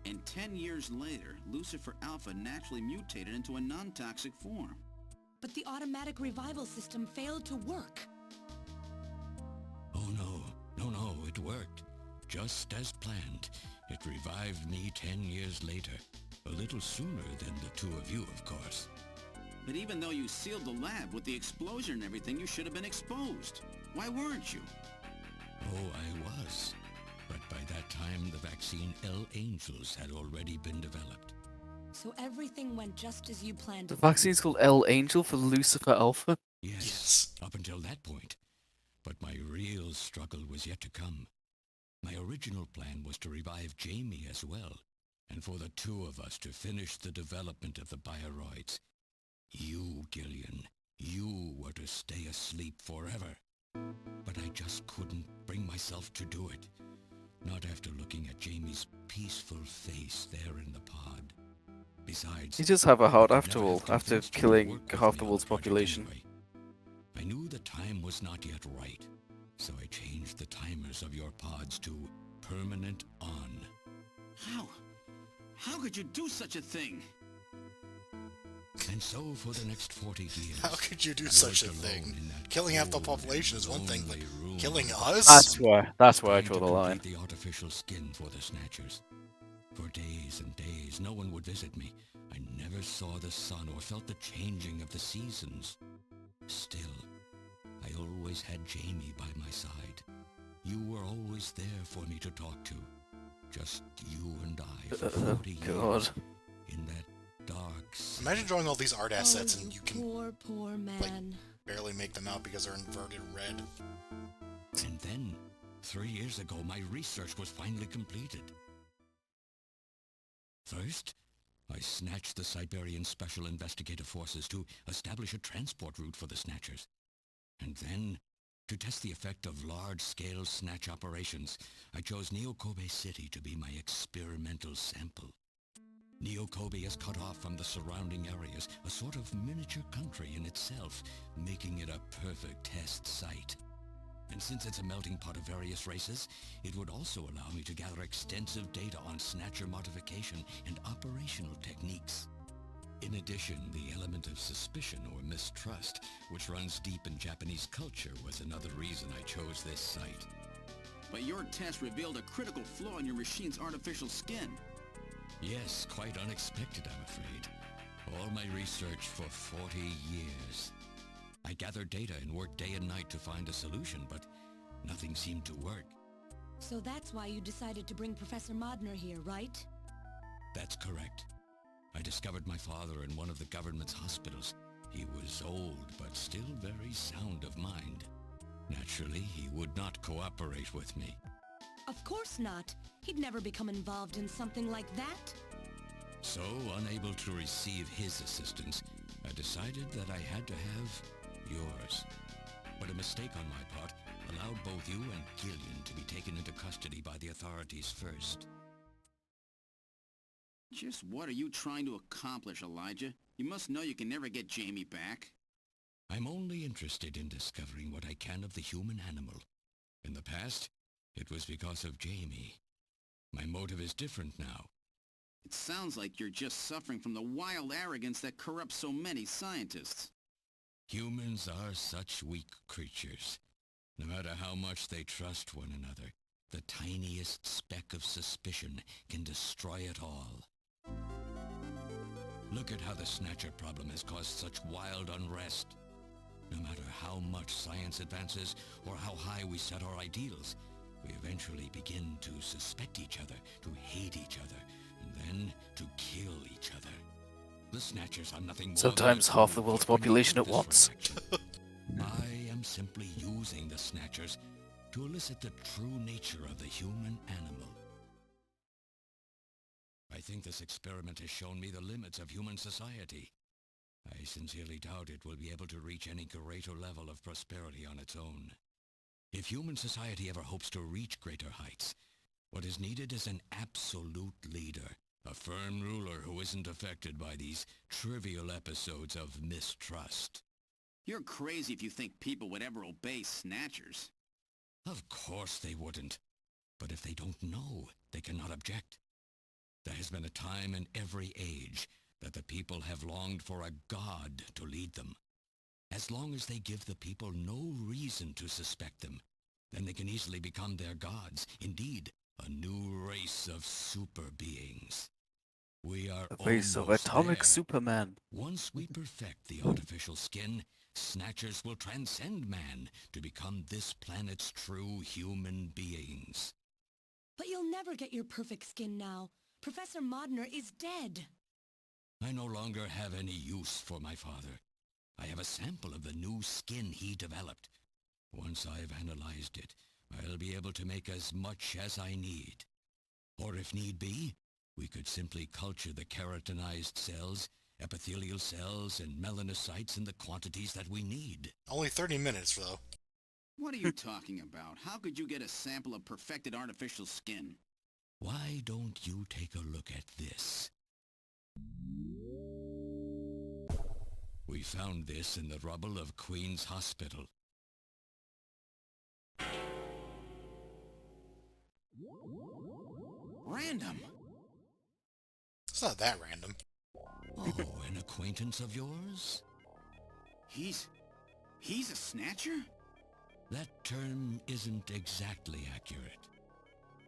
S7: And 10 years later, Lucifer Alpha naturally mutated into a non-toxic form.
S5: But the automatic revival system failed to work.
S9: Oh no, it worked. Just as planned. It revived me 10 years later. A little sooner than the two of you, of course.
S7: But even though you sealed the lab with the explosion and everything, you should have been exposed. Why weren't you?
S9: Oh, I was. But by that time, the vaccine L-Angels had already been developed.
S5: So everything went just as you planned
S3: The
S5: it.
S3: vaccine's called L Angel for Lucifer Alpha.
S9: Yes, up until that point. But my real struggle was yet to come. My original plan was to revive Jamie as well, and for the two of us to finish the development of the bioroids. You, Gillian, you were to stay asleep forever. But I just couldn't bring myself to do it. Not after looking at Jamie's peaceful face there in the pod. Besides,
S3: You just have a heart
S9: I could
S3: after
S9: never
S3: all,
S9: have
S3: after
S9: convinced you to
S3: killing
S9: work with
S3: half
S9: me
S3: the
S9: on
S3: world's
S9: project
S3: population.
S9: anyway. I knew the time was not yet right, so I changed the timers of your pods to permanent on.
S7: How? How could you do such a thing?
S9: And so for the next 40 years...
S2: How could you do
S9: I
S2: such a
S9: worked
S2: thing?
S9: alone in that
S2: Killing half the
S9: cold
S2: population
S9: and
S2: is one thing, but
S9: lonely room
S2: killing
S9: with
S2: us?
S3: That's where I
S9: trying
S3: draw
S9: to
S3: the line.
S9: complete the artificial skin for the Snatchers. For days and days, no one would visit me. I never saw the sun or felt the changing of the seasons. Still, I always had Jamie by my side. You were always there for me to talk to. Just you and I for 40
S3: God.
S9: years. In that dark...
S2: Imagine drawing all these art assets
S5: oh,
S2: and you can
S5: poor man.
S2: barely make them out because they're inverted red.
S9: And then, 3 years ago, my research was finally completed. First, I snatched the Siberian Special Investigative Forces to establish a transport route for the Snatchers. And then, to test the effect of large-scale snatch operations, I chose Neokobe City to be my experimental sample. Neokobe is cut off from the surrounding areas, a sort of miniature country in itself, making it a perfect test site. And since it's a melting pot of various races, it would also allow me to gather extensive data on Snatcher modification and operational techniques. In addition, the element of suspicion or mistrust, which runs deep in Japanese culture, was another reason I chose this site.
S7: But your test revealed a critical flaw in your machine's artificial skin.
S9: Yes, quite unexpected, I'm afraid. All my research for 40 years. I gathered data and worked day and night to find a solution, but nothing seemed to work.
S5: So that's why you decided to bring Professor Modner here, right?
S9: That's correct. I discovered my father in one of the government's hospitals. He was old, but still very sound of mind. Naturally, he would not cooperate with me.
S5: Of course not. He'd never become involved in something like that.
S9: So, unable to receive his assistance, I decided that I had to have yours. But a mistake on my part allowed both you and Gillian to be taken into custody by the authorities first.
S7: Just what are you trying to accomplish, Elijah? You must know you can never get Jamie back.
S9: I'm only interested in discovering what I can of the human animal. In the past, it was because of Jamie. My motive is different now.
S7: It sounds like you're just suffering from the wild arrogance that corrupts so many scientists.
S9: Humans are such weak creatures. No matter how much they trust one another, the tiniest speck of suspicion can destroy it all. Look at how the Snatcher problem has caused such wild unrest. No matter how much science advances or how high we set our ideals, we eventually begin to suspect each other, to hate each other, and then to kill each other. The Snatchers are nothing more
S3: Sometimes
S9: than
S3: half the world's population at
S9: this
S3: once.
S9: reaction. I am simply using the Snatchers to elicit the true nature of the human animal. I think this experiment has shown me the limits of human society. I sincerely doubt it will be able to reach any greater level of prosperity on its own. If human society ever hopes to reach greater heights, what is needed is an absolute leader, a firm ruler who isn't affected by these trivial episodes of mistrust.
S7: You're crazy if you think people would ever obey Snatchers.
S9: Of course they wouldn't. But if they don't know, they cannot object. There has been a time in every age that the people have longed for a god to lead them. As long as they give the people no reason to suspect them, then they can easily become their gods. Indeed, a new race of super beings. We are
S3: A race of
S9: almost
S3: atomic
S9: there.
S3: Superman.
S9: Once we perfect the artificial skin, Snatchers will transcend man to become this planet's true human beings.
S5: But you'll never get your perfect skin now. Professor Modner is dead.
S9: I no longer have any use for my father. I have a sample of the new skin he developed. Once I've analyzed it, I'll be able to make as much as I need. Or if need be, we could simply culture the keratinized cells, epithelial cells, and melanocytes in the quantities that we need.
S2: Only 30 minutes, though.
S7: What are you talking about? How could you get a sample of perfected artificial skin?
S9: Why don't you take a look at this? We found this in the rubble of Queen's Hospital.
S7: Random.
S2: It's not that random.
S9: Oh, and acquaintance of yours?
S7: He's a Snatcher?
S9: That term isn't exactly accurate.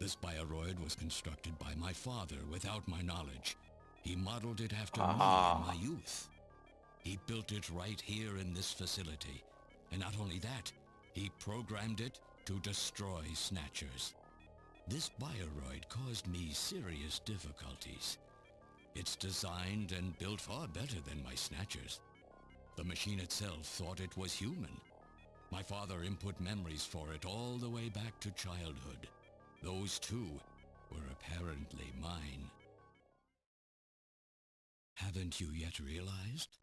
S9: This bioroid was constructed by my father without my knowledge. He modeled it after me in my youth. He built it right here in this facility. And not only that, he programmed it to destroy Snatchers. This bioroid caused me serious difficulties. It's designed and built far better than my Snatchers. The machine itself thought it was human. My father input memories for it all the way back to childhood. Those too were apparently mine. Haven't you yet realized?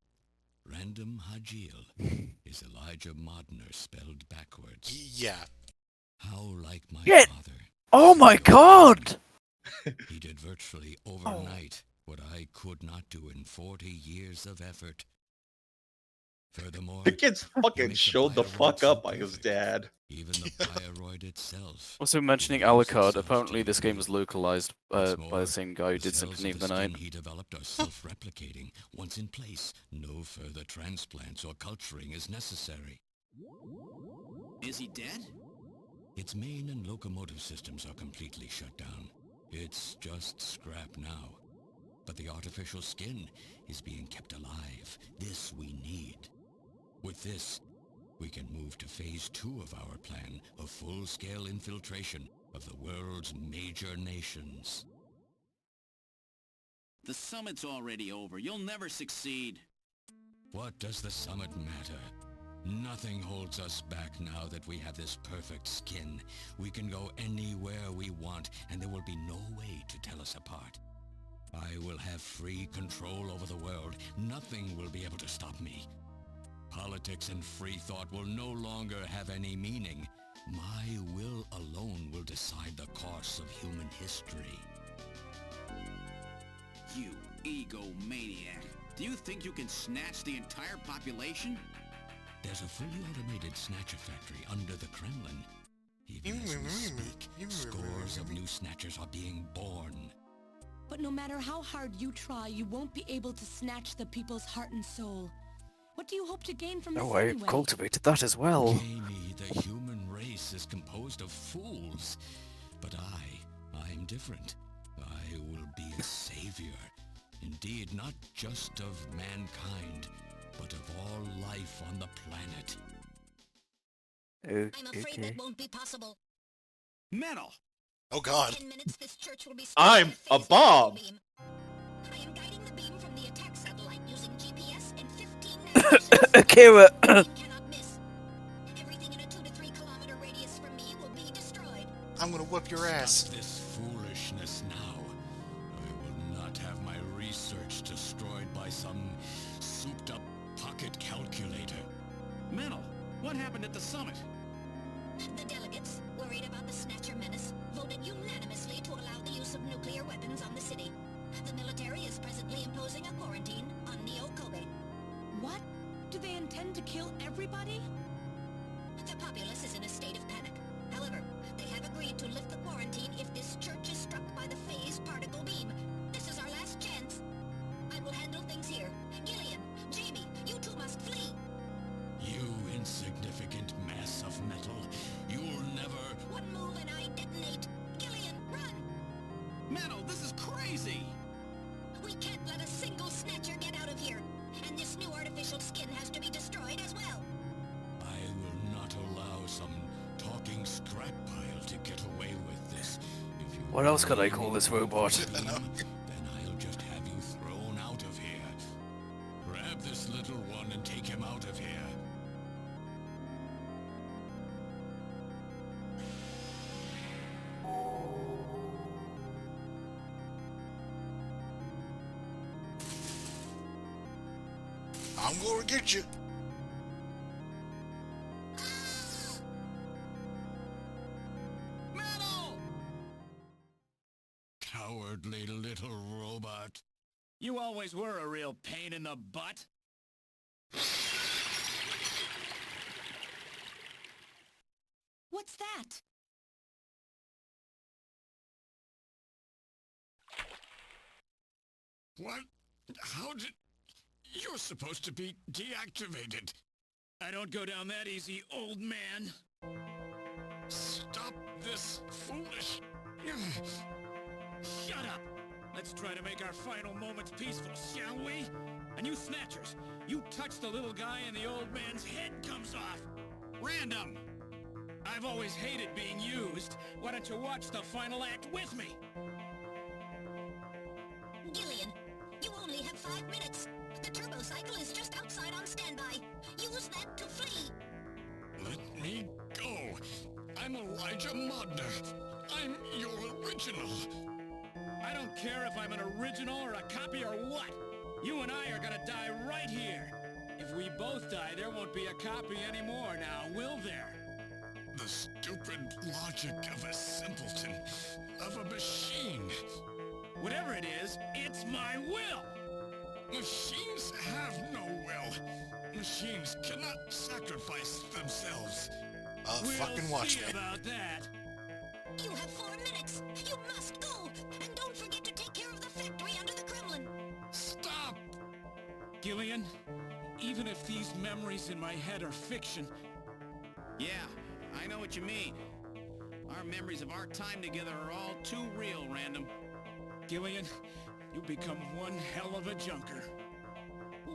S9: Random Hajil is Elijah Modner spelled backwards.
S2: Yeah.
S9: How like my
S3: Shit!
S9: father.
S3: Oh my god!
S9: He did virtually overnight what I could not do in 40 years of effort. Furthermore,
S4: The kid's
S9: he
S4: fucking
S9: makes the
S4: showed the
S9: bioroid
S4: fuck
S9: so
S4: up by his
S9: perfect.
S4: dad.
S9: Even the bioroid itself.
S3: Also mentioning
S9: reveals
S3: Alucard,
S9: itself
S3: apparently
S9: to
S3: this game was
S9: you.
S3: localized
S9: What's
S3: by
S9: more,
S3: the same guy who
S9: the
S3: did
S9: cells
S3: Symphony
S9: of
S3: of the
S9: the
S3: Night.
S9: skin he developed are self-replicating. Once in place, no further transplants or culturing is necessary.
S7: Is he dead?
S9: Its main and locomotive systems are completely shut down. It's just scrap now. But the artificial skin is being kept alive. This we need. With this, we can move to phase 2 of our plan of full-scale infiltration of the world's major nations.
S7: The summit's already over. You'll never succeed.
S9: What does the summit matter? Nothing holds us back now that we have this perfect skin. We can go anywhere we want, and there will be no way to tell us apart. I will have free control over the world. Nothing will be able to stop me. Politics and free thought will no longer have any meaning. My will alone will decide the course of human history.
S7: You egomaniac. Do you think you can snatch the entire population?
S9: There's a fully automated Snatcher factory under the Kremlin. Even as we speak, scores of new Snatchers are being born.
S5: But no matter how hard you try, you won't be able to snatch the people's heart and soul. What do you hope to gain from this
S3: Oh, I
S5: anyway?
S3: cultivated that as well.
S9: Jamie, the human race is composed of fools. But I'm different. I will be a savior. Indeed, not just of mankind, but of all life on the planet.
S6: I'm afraid
S3: Okay.
S6: that won't be possible.
S7: Metal!
S2: Oh god.
S6: 10 minutes, this church will be
S4: I'm
S6: stuck
S4: a
S6: in phase
S4: bomb.
S6: beam. I am guiding the beam from the attack satellite using GPS and 15 nanoseconds.
S3: Akira!
S6: Beam cannot miss. Everything in a 2 to 3 kilometer radius from me will be destroyed.
S2: I'm gonna whoop your ass.
S9: Stop this foolishness now. I will not have my research destroyed by some souped-up pocket calculator.
S7: Metal, what happened at the summit?
S6: The delegates, worried about the Snatcher menace, voted unanimously to allow the use of nuclear weapons on the city. The military is presently imposing a quarantine on Neo-Kobe.
S5: What? Do they intend to kill everybody?
S6: The populace is in a state of panic. However, they have agreed to lift the quarantine if this church is struck by the phase particle beam. This is our last chance. I will handle things here. Gillian, Jamie, you two must flee.
S9: You insignificant mass of metal. You'll never...
S6: One move and I detonate. Gillian, run!
S7: Metal, this is crazy!
S6: We can't let a single Snatcher get out of here. And this new artificial skin has to be destroyed as well.
S9: I will not allow some talking scrap pile to get away with this. If you
S3: What else could I
S9: really
S3: call this
S9: want
S3: robot?
S9: to beam, then I'll just have you thrown out of here. Grab this little one and take him out of here.
S2: I'm gonna get you.
S7: Metal!
S9: Cowardly little robot.
S7: You always were a real pain in the butt.
S5: What's that?
S9: What? How did You're supposed to be deactivated.
S10: I don't go down that easy, old man.
S9: Stop this foolish...
S10: Shut up! Let's try to make our final moments peaceful, shall we? And you Snatchers, you touch the little guy and the old man's head comes off.
S7: Random!
S10: I've always hated being used. Why don't you watch the final act with me?
S6: Gillian, you only have 5 minutes. The turbo cycle is just outside on standby. Use that to flee.
S9: Let me go. I'm Elijah Modner. I'm your original.
S10: I don't care if I'm an original or a copy or what. You and I are gonna die right here. If we both die, there won't be a copy anymore now, will there?
S9: The stupid logic of a simpleton, of a machine.
S10: Whatever it is, it's my will!
S9: Machines have no will. Machines cannot sacrifice themselves.
S10: We'll
S2: Fucking watch
S10: see
S2: me.
S10: about that.
S6: You have 4 minutes. You must go. And don't forget to take care of the factory under the Kremlin.
S9: Stop!
S10: Gillian, even if these memories in my head are fiction...
S7: Yeah, I know what you mean. Our memories of our time together are all too real, Random.
S10: Gillian, you become one hell of a junker.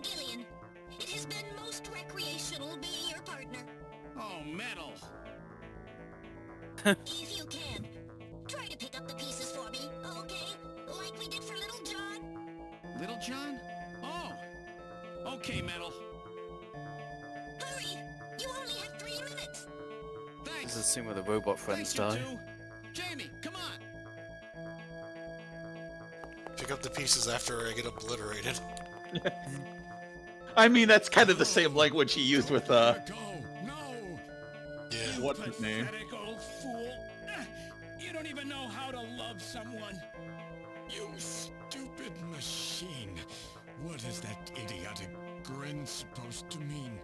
S6: Gillian, it has been most recreational being your partner.
S7: Oh, metal!
S6: If you can, try to pick up the pieces for me, okay? Like we did for Little John.
S7: Little John? Oh! Okay, Metal.
S6: Hurry! You only have 3 minutes.
S3: This is
S7: Thanks!
S3: the scene where the robot friends
S7: Thank you
S3: die.
S7: two. Jamie, come on!
S2: Pick up the pieces after I get obliterated.
S4: I mean, that's kind of the same language he used with,
S9: Let go! No!
S2: Yeah.
S4: what's his name?
S10: Pathetic old fool. You don't even know how to love someone.
S9: You stupid machine. What is that idiotic grin supposed to mean?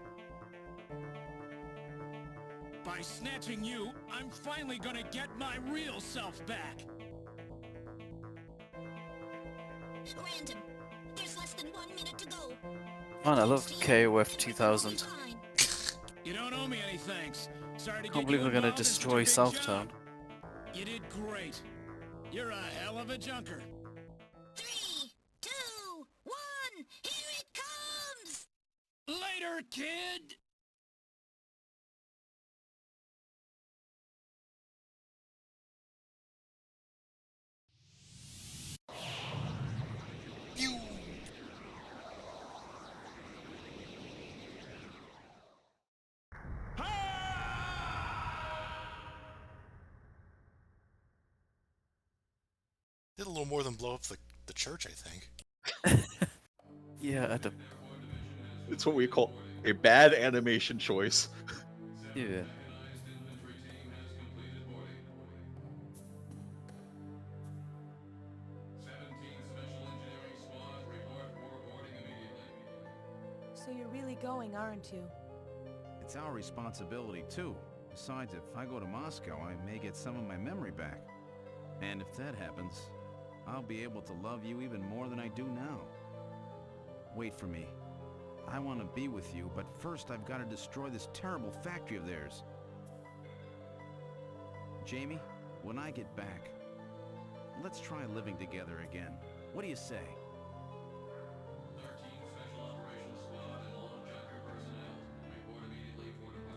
S10: By snatching you, I'm finally gonna get my real self back.
S6: Random, there's less than 1 minute to go.
S3: Man, I love KOF 2000.
S6: Fine.
S10: You don't owe me any thanks. Sorry to
S3: Can't
S10: get
S3: believe
S10: you
S3: we're gonna
S10: involved in such a
S3: destroy
S10: big
S3: Southtown.
S10: job. You did great. You're a hell of a junker.
S6: 3, 2, 1, here it comes!
S10: Later, kid!
S2: Pew! Did a little more than blow up the church, I think.
S3: Yeah, I don't...
S4: It's what we call a bad animation choice.
S3: Yeah.
S11: So you're really going, aren't you?
S8: It's our responsibility, too. Besides, if I go to Moscow, I may get some of my memory back. And if that happens, I'll be able to love you even more than I do now. Wait for me. I want to be with you, but first I've got to destroy this terrible factory of theirs. Jamie, when I get back, let's try living together again. What do you say?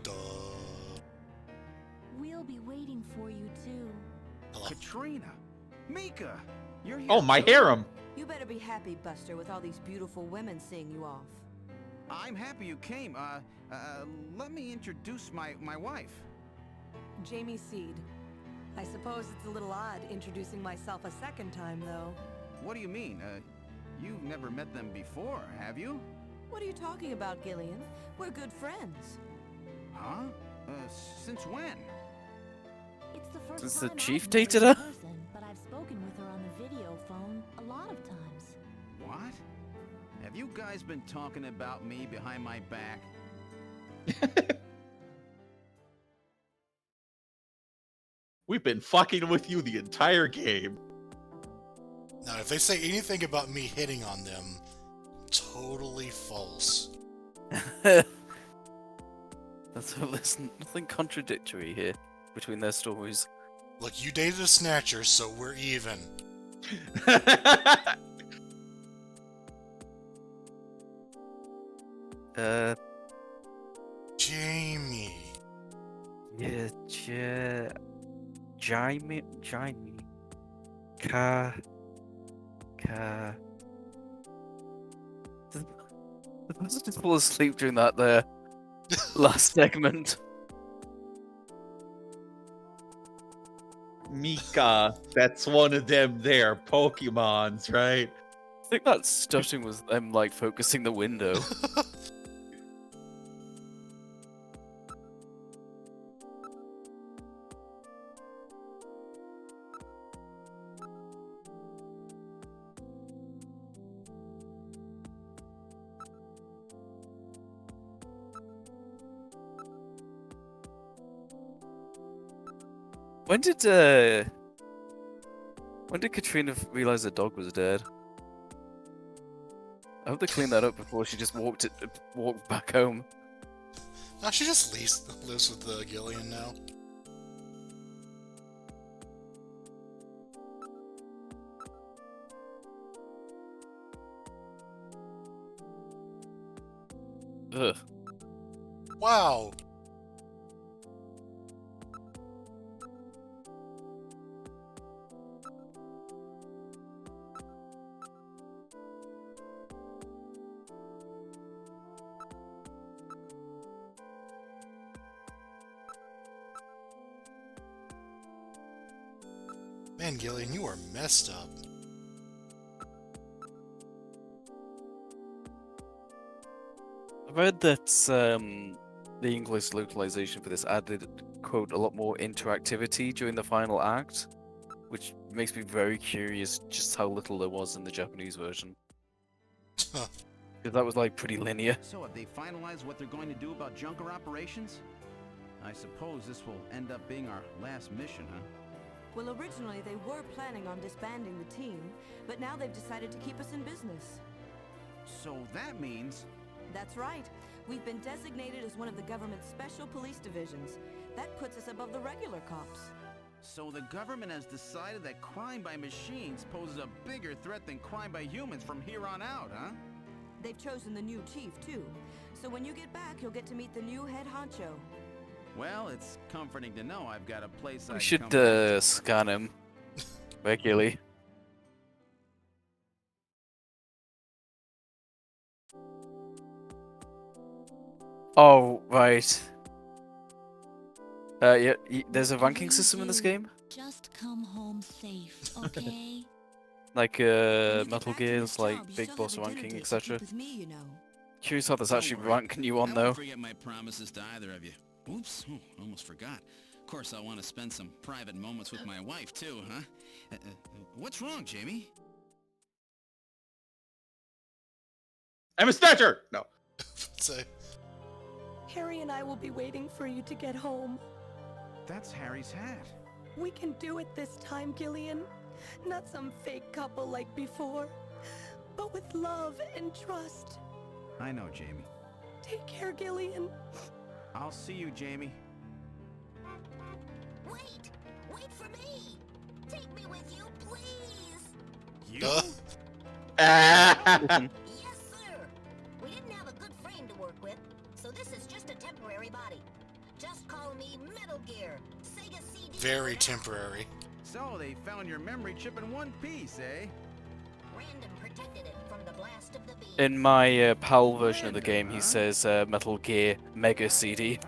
S2: Duh.
S11: We'll be waiting for you too.
S2: Hello.
S8: Katrina! Mika! You're here.
S4: Oh, my harem!
S11: You better be happy, Buster, with all these beautiful women seeing you off.
S8: I'm happy you came. Let me introduce my wife.
S11: Jamie Seed. I suppose it's a little odd introducing myself a second time, though.
S8: What do you mean? You've never met them before, have you?
S11: What are you talking about, Gillian? We're good friends.
S8: Huh? Since when?
S11: It's the first
S3: Since the
S11: time
S3: chief
S11: I've met
S3: dated
S11: in
S3: her?
S11: person, but I've spoken with her on the video phone a lot of times.
S8: What? Have you guys been talking about me behind my back?
S4: We've been fucking with you the entire game.
S2: Now, if they say anything about me hitting on them, totally false.
S3: There's nothing contradictory here between their stories.
S2: Look, you dated a Snatcher, so we're even. Jamie.
S3: Yeah, Jamie. The person just fall asleep during that there last segment.
S4: Mika, that's one of them there Pokemons, right?
S3: I think that stutting was them like focusing the window. When did Katrina realize the dog was dead? I hope they cleaned that up before she just walked back home.
S2: No, she just lives with Gillian now.
S3: Ugh.
S2: Wow. Man, Gillian, you are messed up.
S3: I read that the English localization for this added, quote, a lot more interactivity during the final act, which makes me very curious just how little there was in the Japanese version. Because that was like pretty linear.
S8: So have they finalized what they're going to do about Junker operations? I suppose this will end up being our last mission, huh?
S11: Well, originally they were planning on disbanding the team, but now they've decided to keep us in business.
S8: So that means...
S11: That's right. We've been designated as one of the government's special police divisions. That puts us above the regular cops.
S8: So the government has decided that crime by machines poses a bigger threat than crime by humans from here on out, huh?
S11: They've chosen the new chief, too. So when you get back, you'll get to meet the new head honcho.
S8: Well, it's comforting to know I've got a place I
S3: We
S8: can
S3: should
S8: come back to.
S3: scan him regularly. Oh, right. Yeah, there's a ranking system in this game?
S5: Just come home safe, okay?
S3: Like,
S5: When you get
S3: Metal
S5: back to
S3: Gears,
S5: this
S3: like
S5: job, you
S3: Big
S5: still
S3: Boss
S5: have a dinner
S3: ranking,
S5: date to
S3: etc.
S5: keep with me, you know.
S3: Curious how there's
S7: Don't
S3: actually
S7: worry.
S3: ranking you on,
S7: I
S3: though.
S7: won't forget my promises to either of you. Oops, almost forgot. Of course, I'll want to spend some private moments with my wife, too, huh? What's wrong, Jamie?
S4: I'm a Snatcher! No.
S2: Say,
S11: Harry and I will be waiting for you to get home.
S8: That's Harry's hat.
S11: We can do it this time, Gillian. Not some fake couple like before, but with love and trust.
S8: I know, Jamie.
S11: Take care, Gillian.
S8: I'll see you, Jamie.
S6: Wait! Wait for me! Take me with you, please!
S8: You?
S6: Yes, sir! We didn't have a good frame to work with, so this is just a temporary body. Just call me Metal Gear, Sega CD.
S2: very temporary.
S8: So they found your memory chip in one piece, eh?
S6: Random protected it from the blast of the beam.
S3: In my PAL version of the game, he says Metal Gear Mega CD.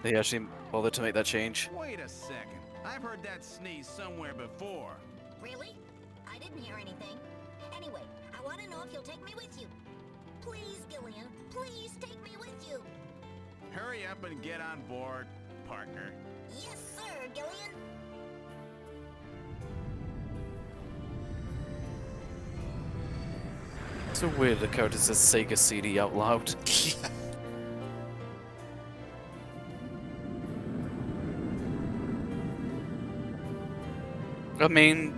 S3: They actually bothered to make that change.
S8: Wait a second. I've heard that sneeze somewhere before.
S6: Really? I didn't hear anything. Anyway, I want to know if you'll take me with you. Please, Gillian, please take me with you.
S8: Hurry up and get on board, partner.
S6: Yes, sir, Gillian.
S3: It's so weird the character says Sega CD out loud.
S2: Yeah.
S3: I mean,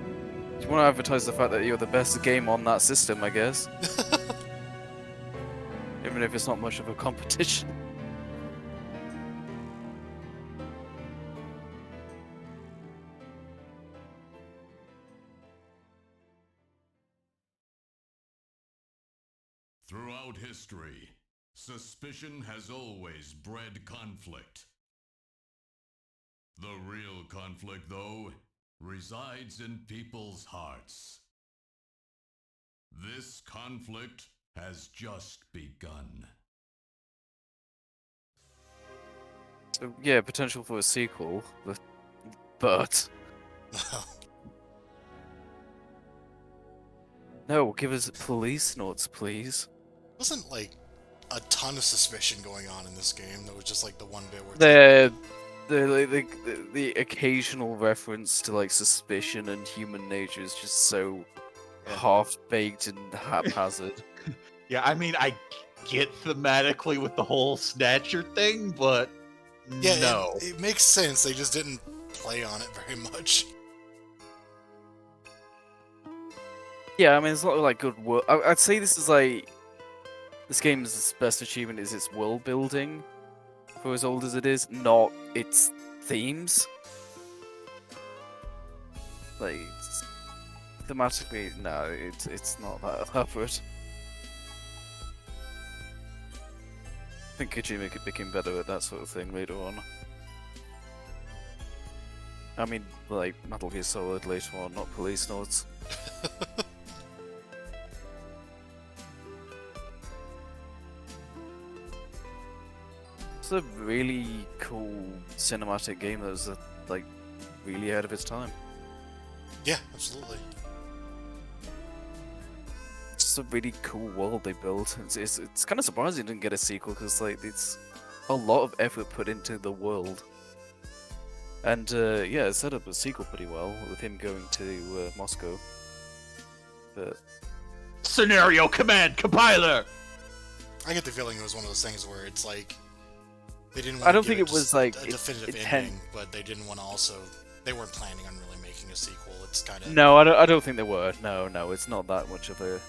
S3: You want to advertise the fact that you're the best game on that system, I guess. Even if it's not much of a competition.
S12: Throughout history, suspicion has always bred conflict. The real conflict, though, resides in people's hearts. This conflict has just begun.
S3: So, yeah, potential for a sequel, but... No, give us police notes, please.
S2: Wasn't like a ton of suspicion going on in this game. There was just like the one bit where
S3: The occasional reference to like suspicion and human nature is just so half-baked and haphazard.
S4: Yeah, I mean, I get thematically with the whole Snatcher thing, but
S2: yeah,
S4: no.
S2: It makes sense. They just didn't play on it very much.
S3: Yeah, I mean, it's a lot of like good work. I'd say this is like this game's best achievement is its world building, for as old as it is, not its themes. Like thematically, no, it's not that elaborate. I think Kojima became better at that sort of thing later on. I mean, like Metal Gear Solid later on, not Police Notes. It's a really cool cinematic game that was like really ahead of its time.
S2: Yeah, absolutely.
S3: It's just a really cool world they built. It's kind of surprising it didn't get a sequel because like it's a lot of effort put into the world. And yeah, it set up a sequel pretty well with him going to Moscow. But
S4: Scenario command compiler.
S2: I get the feeling it was one of those things where it's like they didn't.
S3: I don't think it was like
S2: a definitive ending, but they didn't want to also. They weren't planning on really making a sequel. It's kind of
S3: no, I don't think they were. No, it's not that much of a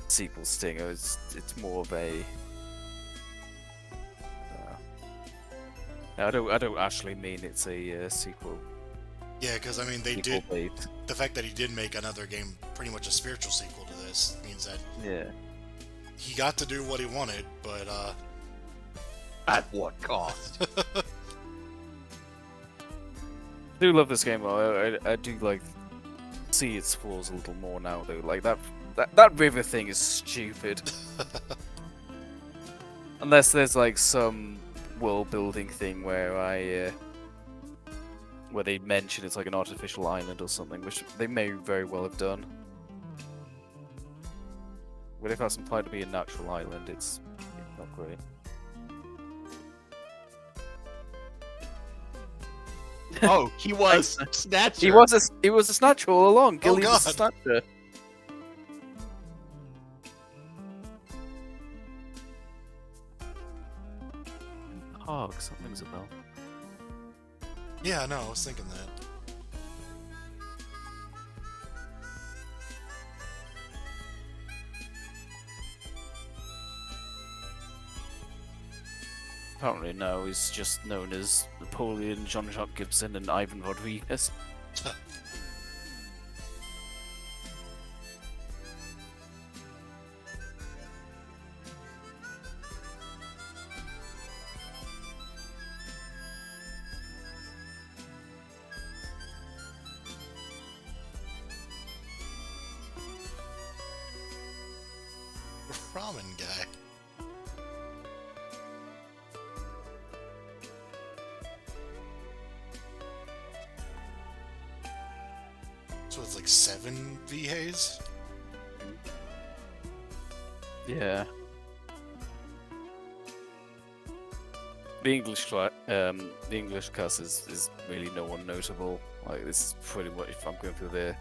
S3: sequel stinger. It's more of a. I don't actually mean it's a sequel.
S2: Yeah, because I mean they
S3: sequel
S2: did.
S3: bait.
S2: The fact that he did make another game, pretty much a spiritual sequel to this, means that he got to do what he wanted, but
S4: at what cost?
S3: I do love this game though. I do like see its flaws a little more now though. Like that river thing is stupid. Unless there's like some world building thing where where they mention it's like an artificial island or something, which they may very well have done. But if that's implied to be a natural island, it's not great.
S4: Oh, he was Snatcher.
S3: He was a Snatcher all along. Gilly was a Snatcher. Oh, something's a bell.
S2: yeah, no, I was thinking that.
S3: Apparently no, he's just known as Napoleon, Jean-Jacques Gibson, and Ivan Rodriguez.
S2: Ramen guy. So it's like 7 VHs?
S3: Yeah. The English cast is really no one notable. Like this is pretty much, if I'm going through the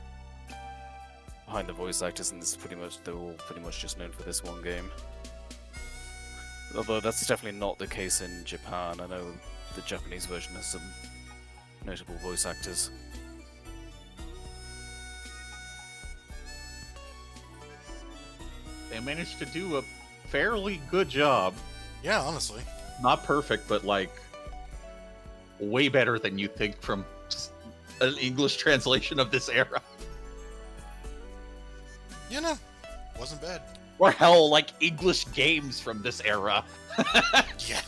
S3: behind the voice actors, and this is pretty much, they're all pretty much just known for this one game. Although that's definitely not the case in Japan. I know the Japanese version has some notable voice actors.
S4: they managed to do a fairly good job.
S2: Yeah, honestly.
S4: Not perfect, but like way better than you think from an English translation of this era.
S2: You know, wasn't bad.
S4: Or hell, like English games from this era.
S2: Yeah.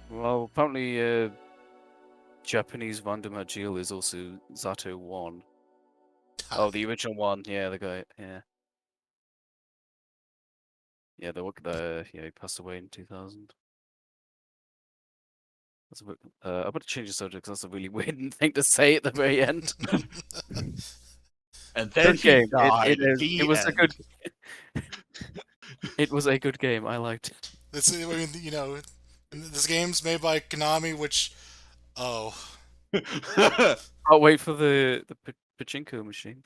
S3: Well, apparently, Japanese Vanda Majil is also Zato 1. Oh, the original one. Yeah, the guy. Yeah. Yeah, he passed away in 2000. That's a bit, I'm going to change the subject because that's a really weird thing to say at the very end.
S4: And then
S3: good game.
S4: died at
S3: It
S4: the
S3: was a good.
S4: end.
S3: It was a good game. I liked it.
S2: This, I mean, you know, this game's made by Konami, which, oh,
S3: I'll wait for the pachinko machine.